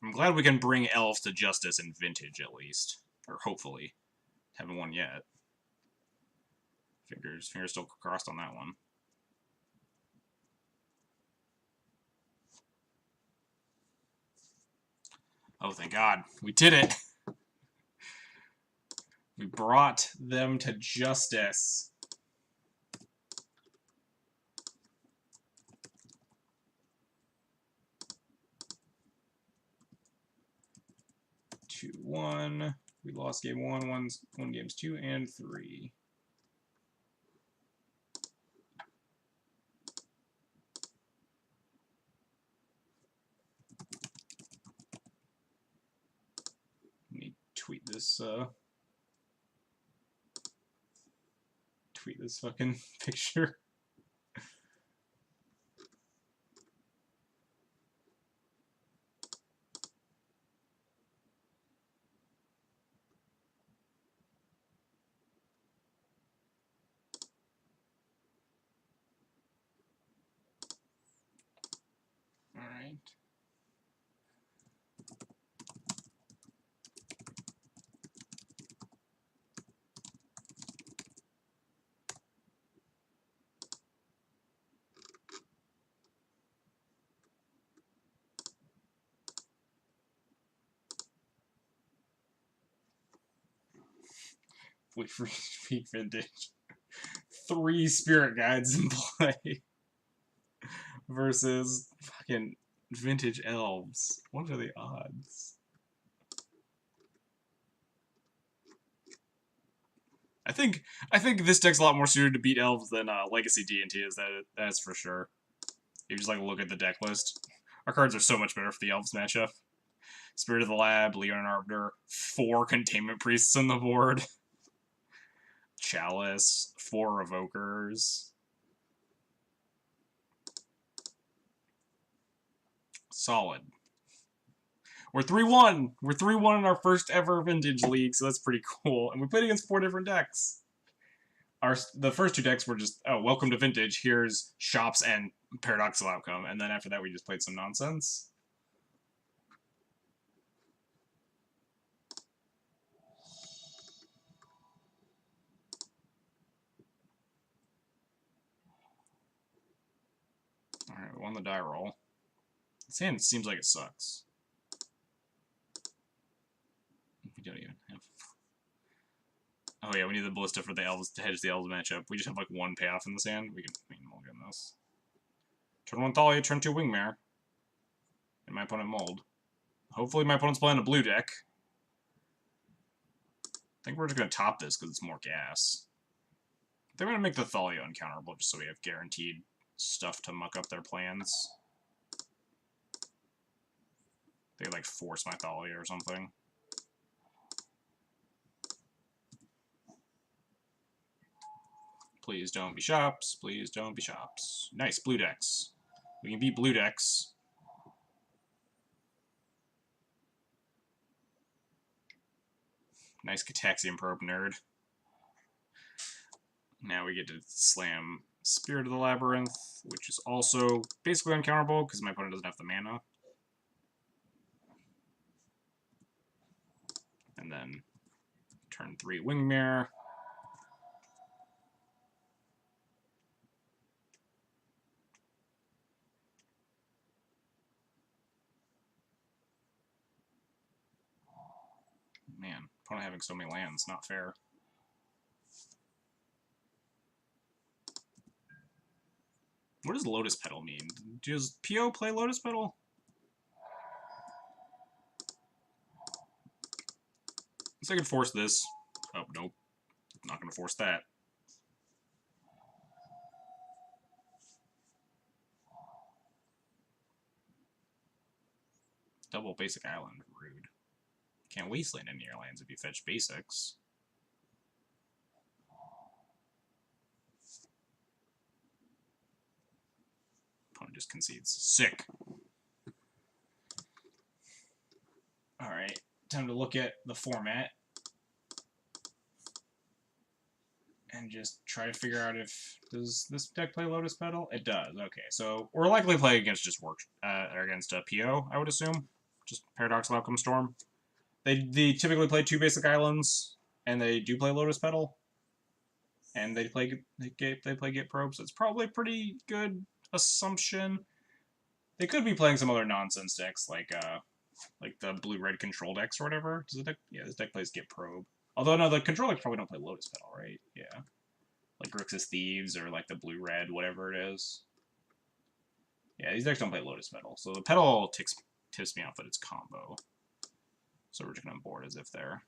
I'm glad we can bring elves to justice in Vintage, at least. Or hopefully. Haven't won yet. Fingers still crossed on that one. Oh, thank God. We did it! We brought them to justice. Two, one. We lost game one, won games 2 and 3. Let me tweet this fucking picture. Alright. We free Vintage. 3 spirit guides in play. Versus fucking Vintage elves. What are the odds? I think this deck's a lot more suited to beat elves than Legacy D&T is. That's for sure. You just like look at the deck list. Our cards are so much better for the elves matchup. Spirit of the Lab, Leon Arbiter, 4 Containment Priests on the board. Chalice, 4 Evokers. Solid. We're 3-1. We're 3-1 in our first ever Vintage League, so that's pretty cool. And we played against 4 different decks. The first 2 decks were just, oh, welcome to Vintage, here's Shops and Paradoxical Outcome. And then after that, we just played some nonsense. Alright, we won the die roll. This hand seems like it sucks. We don't even have... Oh yeah, we need the Ballista for the elves to hedge the elves matchup. We just have like 1 payoff in this hand. We can mulligan this. Turn 1 Thalia, turn 2 Wingmare. And my opponent mold. Hopefully my opponent's playing a blue deck. I think we're just going to top this because it's more gas. They're going to make the Thalia uncounterable just so we have guaranteed stuff to muck up their plans. They like force my Thalia or something. Please don't be Shops. Please don't be Shops. Nice, blue decks. We can beat blue decks. Nice Cataxian Probe, nerd. Now we get to slam Spirit of the Labyrinth, which is also basically uncounterable because my opponent doesn't have the mana. And then turn 3 Wingmare. Man, opponent having so many lands, not fair. What does Lotus Petal mean? Does PO play Lotus Petal? So I could force this. Oh, nope. Not gonna force that. Double basic island. Rude. Can't wasteland any of your lands if you fetch basics. Opponent just concedes. Sick. Alright, time to look at the format. me just try to figure out if does this deck play Lotus Petal? It does. Okay, so we're likely playing against just or against a PO, I would assume, just Paradoxical Outcome Storm. They typically play 2 basic islands, and they do play Lotus Petal, and they play Get Probe, so it's probably a pretty good assumption. They could be playing some other nonsense decks like the blue-red control decks or whatever. Does the deck? Yeah, this deck plays Get Probe. Although no, the control decks probably don't play Lotus Petal, right? Yeah, like Grixis Thieves or like the blue-red, whatever it is. Yeah, these decks don't play Lotus Petal, so the Petal tips me off that it's combo. So we're just gonna board as if they're.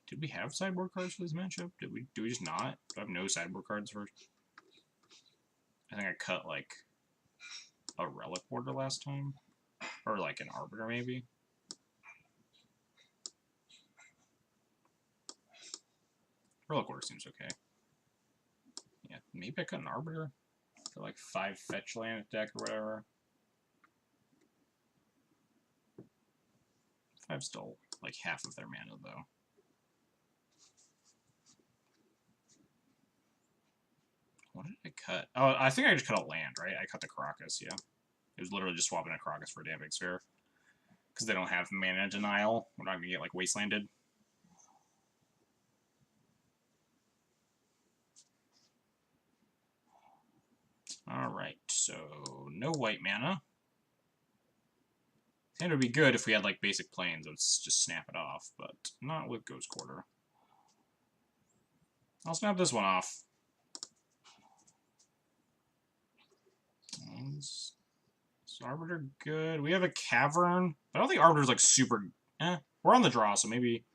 Did we have sideboard cards for this matchup? Do we just not? Do I have no sideboard cards for? I think I cut like a Relic Order last time, or like an Arbiter maybe. Relic Order seems okay. Yeah, maybe I cut an Arbiter for like 5 fetch land deck or whatever. 5 stole like half of their mana though. What did I cut? Oh, I think I just cut a land, right? I cut the Caracas, yeah. It was literally just swapping a Caracas for a Damn Big Sphere. Because they don't have mana denial. We're not going to get, like, wastelanded. Alright, so no white mana. And it would be good if we had, like, basic planes. Let's just snap it off, but not with Ghost Quarter. I'll snap this one off. Is Arbiter good? We have a Cavern. I don't think Arbiter's, like, super... We're on the draw, so maybe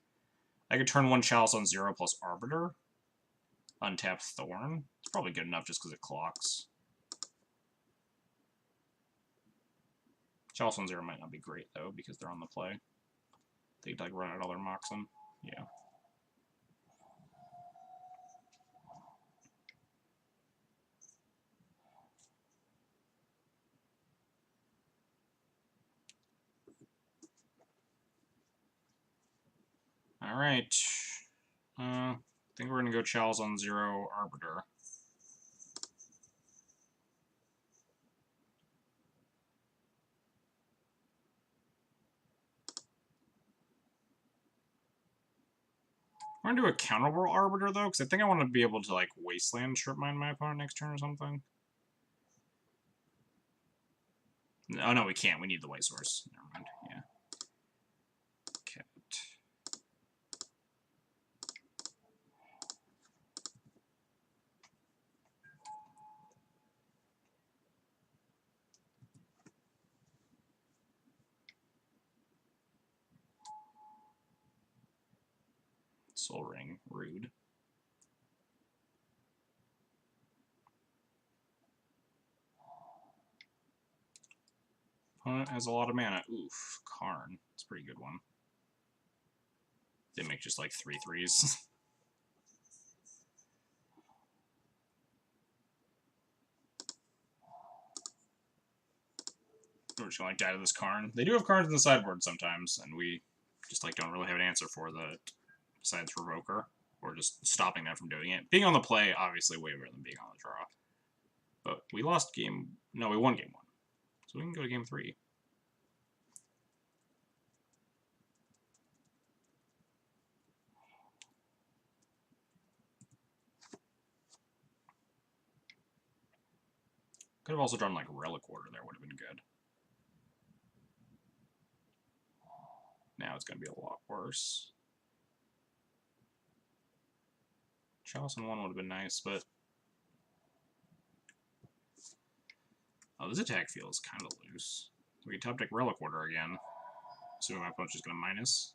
I could turn 1 Chalice on 0 plus Arbiter. Untap Thorn. It's probably good enough just because it clocks. Chalice on 0 might not be great, though, because they're on the play. They'd, like, run out all their Moxen. Yeah. Alright. I think we're going to go Chalice on 0 Arbiter. I'm going to do a Counterworld Arbiter, though, because I think I want to be able to, like, Wasteland Strip Mine my opponent next turn or something. Oh, no, we can't. We need the White Source. Never mind. Yeah. Cat. Soul Ring. Rude. Opponent has a lot of mana. Oof. Karn. It's a pretty good one. They make just like 3/3s. We're just gonna like die to this Karn. They do have Karns in the sideboard sometimes, and we just like don't really have an answer for the besides Revoker, or just stopping them from doing it. Being on the play, obviously way better than being on the draw. But we lost game... No, we won game 1. So we can go to game 3. Could have also drawn like Relic Order there, would have been good. Now it's going to be a lot worse. Chalice on 1 would have been nice, but... Oh, this attack feels kind of loose. We can top deck Relic Order again. Assuming my opponent's just going to minus.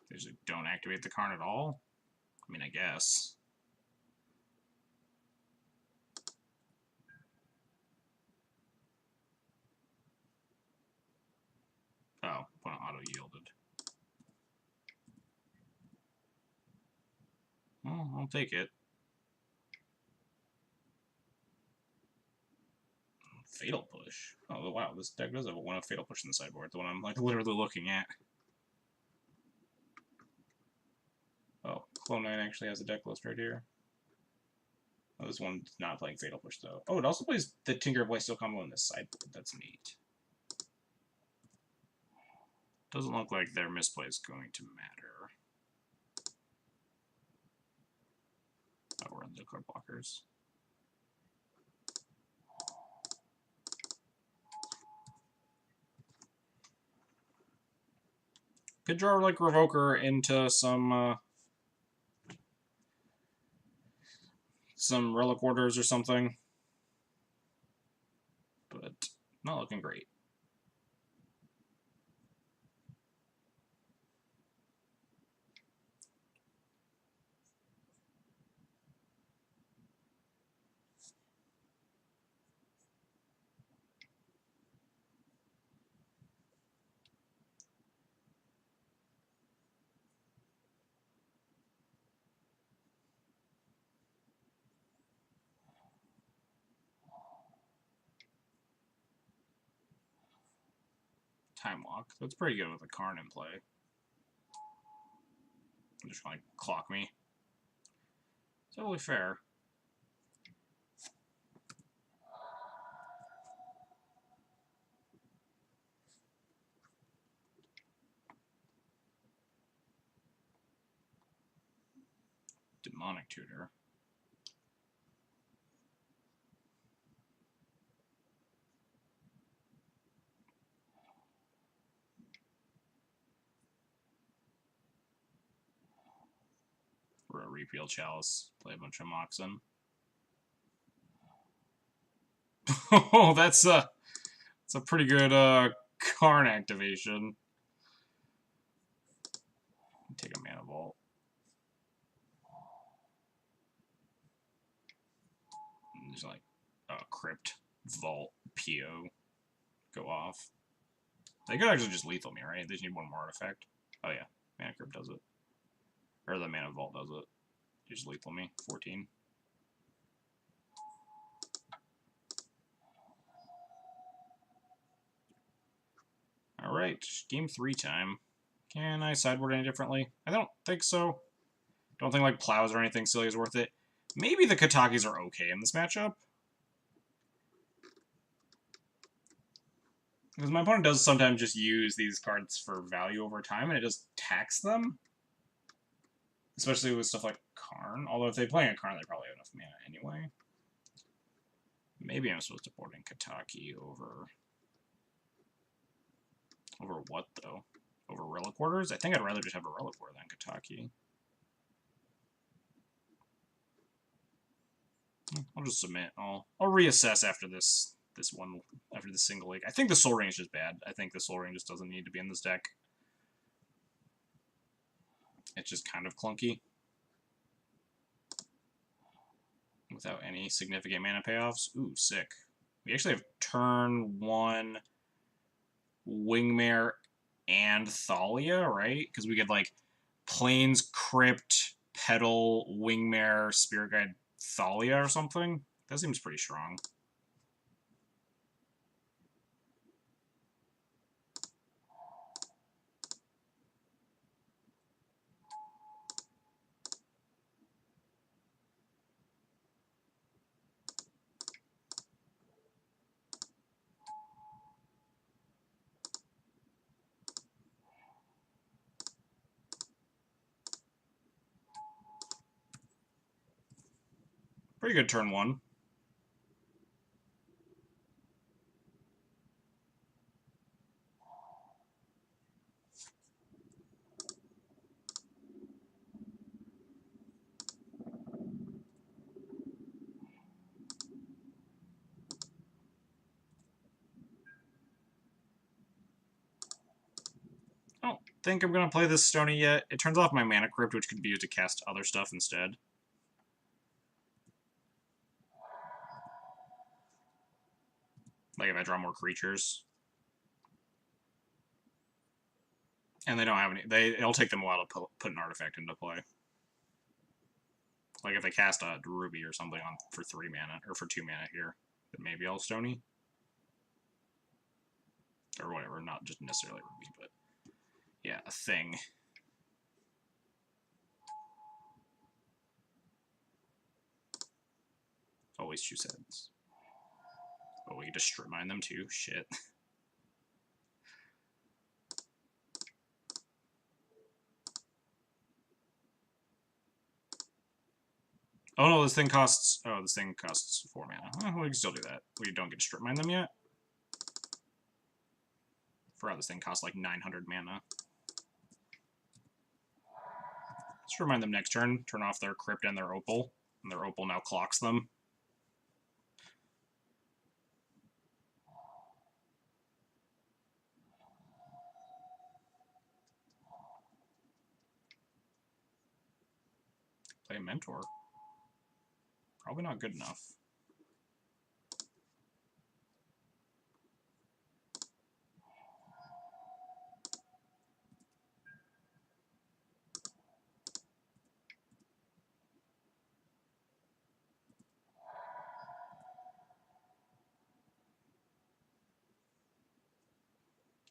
They just don't activate the Karn at all? I mean, I guess. Oh, opponent auto-yielded. Well, I'll take it. Fatal Push. Oh, wow, this deck does have a 1-of Fatal Push in the sideboard, the one I'm, like, literally looking at. Oh, Clone 9 actually has a deck list right here. Oh, this one's not playing Fatal Push, though. Oh, it also plays the Tinker of Steel combo in this sideboard. That's neat. Doesn't look like their misplay is going to matter. Oh, we're on the card blockers. Could draw, like, Revoker into some Relic Orders or something. But not looking great. Time Walk. That's pretty good with a Karn in play. I'm just trying to clock me. Totally fair. Demonic Tutor. For a Repeal Chalice. Play a bunch of Moxen. Oh, that's a pretty good Karn activation. Take a Mana Vault. And there's like Crypt, Vault, PO. Go off. They could actually just lethal me, right? They just need one more artifact. Oh yeah, Mana Crypt does it. Or the Mana Vault does it. Just lethal me. 14. Alright, game 3 time. Can I sideboard any differently? I don't think so. Don't think like plows or anything silly is worth it. Maybe the Katakis are okay in this matchup. Because my opponent does sometimes just use these cards for value over time, and it just tax them. Especially with stuff like Karn. Although if they play a Karn, they probably have enough mana anyway. Maybe I'm supposed to board in Kataki over... Over what, though? Over Relic Orders? I think I'd rather just have a Relic Order than Kataki. I'll just submit. I'll reassess after this after the single league. I think the Soul Ring is just bad. I think the Soul Ring just doesn't need to be in this deck. It's just kind of clunky. Without any significant mana payoffs. Ooh, sick. We actually have turn 1 Wingmare and Thalia, right? Because we get like Plains, Crypt, Petal, Wingmare, Spirit Guide, Thalia or something. That seems pretty strong. Pretty good turn 1. I don't think I'm going to play this Stony yet. It turns off my Mana Crypt, which could be used to cast other stuff instead. Like if I draw more creatures. And they don't have any... It'll take them a while to put an artifact into play. Like if they cast a Ruby or something on for 3 mana, or for 2 mana here, then maybe I'll Stony. Or whatever, not just necessarily Ruby, but yeah, a thing. Always choose heads. Oh, we can just strip mine them too. Shit. Oh no, this thing costs. Oh, this thing costs 4 mana. Oh, we can still do that. We don't get to strip mine them yet. Forgot this thing costs like 900 mana. Let's remind them next turn. Turn off their Crypt and their Opal. And their Opal now clocks them. Play a Mentor. Probably not good enough.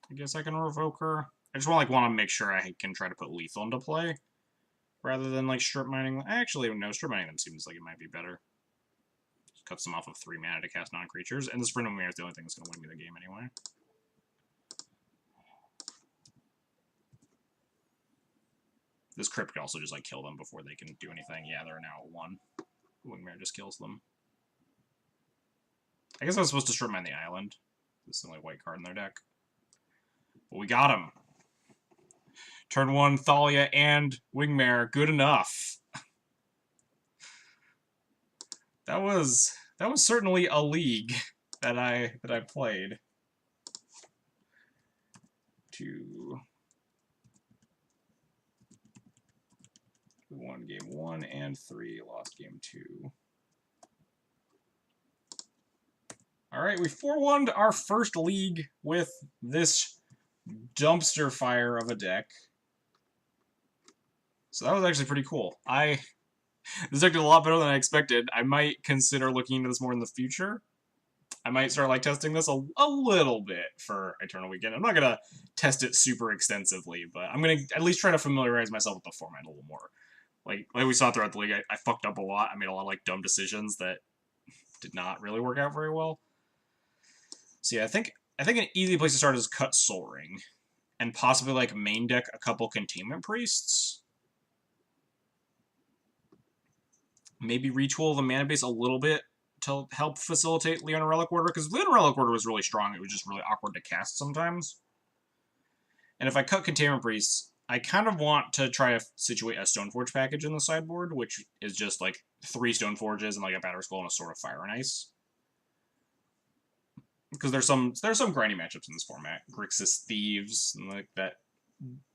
I guess I can revoke her. I just want to make sure I can try to put lethal into play. Rather than like strip mining. Actually, no, strip mining them seems like it might be better. Just cuts them off of 3 mana to cast non-creatures. And the Sprint of Mirror is the only thing that's going to win me the game anyway. This Crypt could also just like kill them before they can do anything. Yeah, they're now at 1. Wingmare just kills them. I guess I was supposed to strip mine the island. This is the only white card in their deck. But we got him. Turn 1, Thalia and Wingmare. Good enough. That was certainly a league that I played. 2 won game 1 and 3 lost game 2. All right, we 4-1'd our first league with this dumpster fire of a deck. So that was actually pretty cool. This deck did a lot better than I expected. I might consider looking into this more in the future. I might start like testing this a little bit for Eternal Weekend. I'm not gonna test it super extensively, but I'm gonna at least try to familiarize myself with the format a little more. Like we saw throughout the league, I fucked up a lot. I made a lot of like dumb decisions that did not really work out very well. So yeah, I think an easy place to start is cut Soul Ring, and possibly like main deck a couple Containment Priests. Maybe retool the mana base a little bit to help facilitate Leona Relic Order, because Leona Relic Order was really strong. It was just really awkward to cast sometimes. And if I cut Containment Priests, I kind of want to try to situate a Stoneforge package in the sideboard, which is just like 3 Stoneforges and like a Battery Skull and a Sword of Fire and Ice. Because there's some grindy matchups in this format. Grixis Thieves and like that.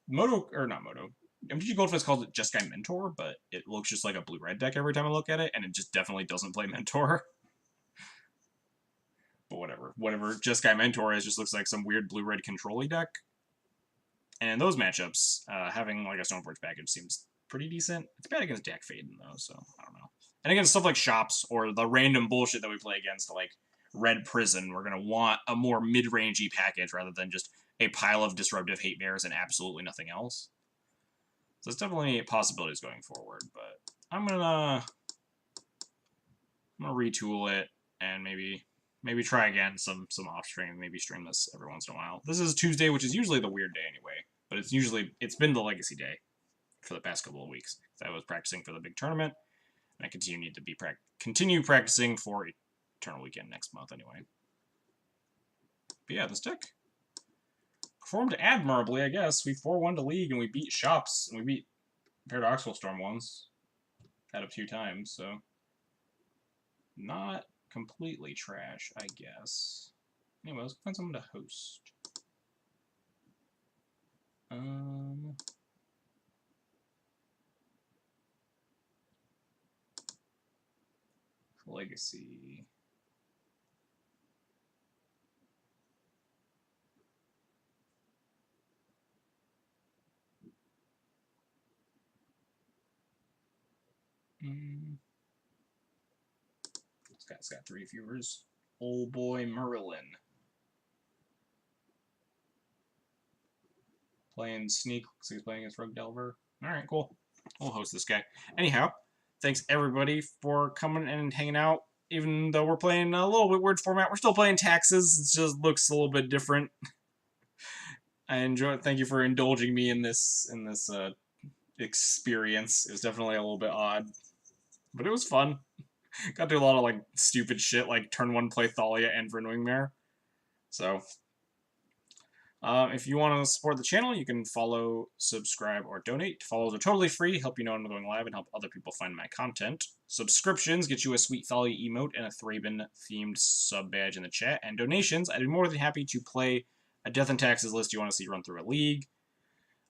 Moto or not Moto. MTG Goldfish calls it Jeskai Mentor, but it looks just like a blue-red deck every time I look at it, and it just definitely doesn't play Mentor. But whatever Jeskai Mentor is, just looks like some weird blue-red control-y deck. And in those matchups, having like a Stoneforge package seems pretty decent. It's bad against Jack Faden though, so I don't know. And against stuff like Shops or the random bullshit that we play against, like Red Prison, we're gonna want a more mid-rangey package rather than just a pile of disruptive hate bears and absolutely nothing else. So it's definitely possibilities going forward, but I'm gonna retool it and maybe try again some off stream. Maybe stream this every once in a while. This is Tuesday, which is usually the weird day anyway, but it's been the legacy day for the past couple of weeks. I was practicing for the big tournament, and I continue practicing for Eternal Weekend next month anyway. But yeah, this deck performed admirably, I guess. We 4-1 to League, and we beat Shops, and we beat Paradoxical Storm once out of 2 times, so not completely trash, I guess. Anyway, let's find someone to host. Legacy. This guy's got 3 viewers. Old boy Merlin. playing Sneak. Looks like he's playing against Rogue Delver. Alright, cool. We'll host this guy. Anyhow, thanks everybody for coming and hanging out. Even though we're playing a little bit weird format, we're still playing Taxes. It just looks a little bit different. I enjoy it. Thank you for indulging me in this experience. It was definitely a little bit odd, but it was fun. Got to do a lot of like stupid shit, like turn 1 play Thalia and Vernwing Mare. So, if you want to support the channel, you can follow, subscribe, or donate. Follows are totally free, help you know when I'm going live, and help other people find my content. Subscriptions get you a sweet Thalia emote and a Thraben-themed sub badge in the chat. And donations, I'd be more than happy to play a Death and Taxes list you want to see run through a league.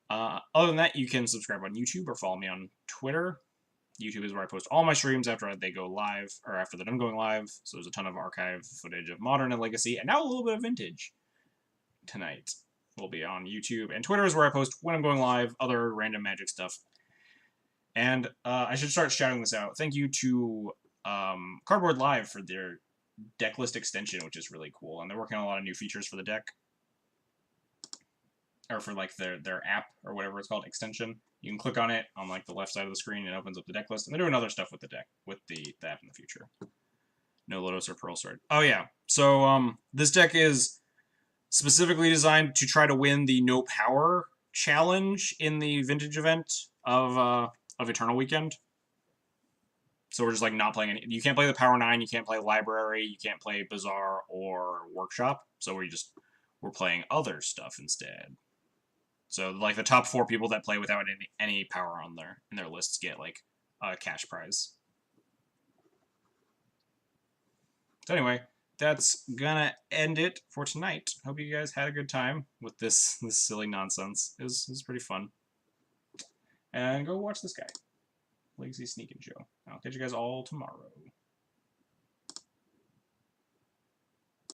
Other than that, you can subscribe on YouTube or follow me on Twitter. YouTube is where I post all my streams after they go live, or after that I'm going live. So there's a ton of archive footage of Modern and Legacy, and now a little bit of Vintage tonight will be on YouTube. And Twitter is where I post when I'm going live, other random Magic stuff. And I should start shouting this out. Thank you to Cardboard Live for their deck list extension, which is really cool. And they're working on a lot of new features for the deck. Or for like their app or whatever it's called, extension. You can click on it on like the left side of the screen and it opens up the deck list. And they're doing other stuff with the deck, with the app in the future. No Lotus or Pearl Sword. Oh yeah, so this deck is specifically designed to try to win the No Power challenge in the Vintage event of Eternal Weekend. So we're just like not playing any. You can't play the Power 9, you can't play Library, you can't play Bazaar or Workshop. So we're playing other stuff instead. So like the top 4 people that play without any power on in their lists get like a cash prize. So anyway, that's gonna end it for tonight. Hope you guys had a good time with this silly nonsense. It was pretty fun. And go watch this guy, Legacy Sneak and Show. I'll catch you guys all tomorrow.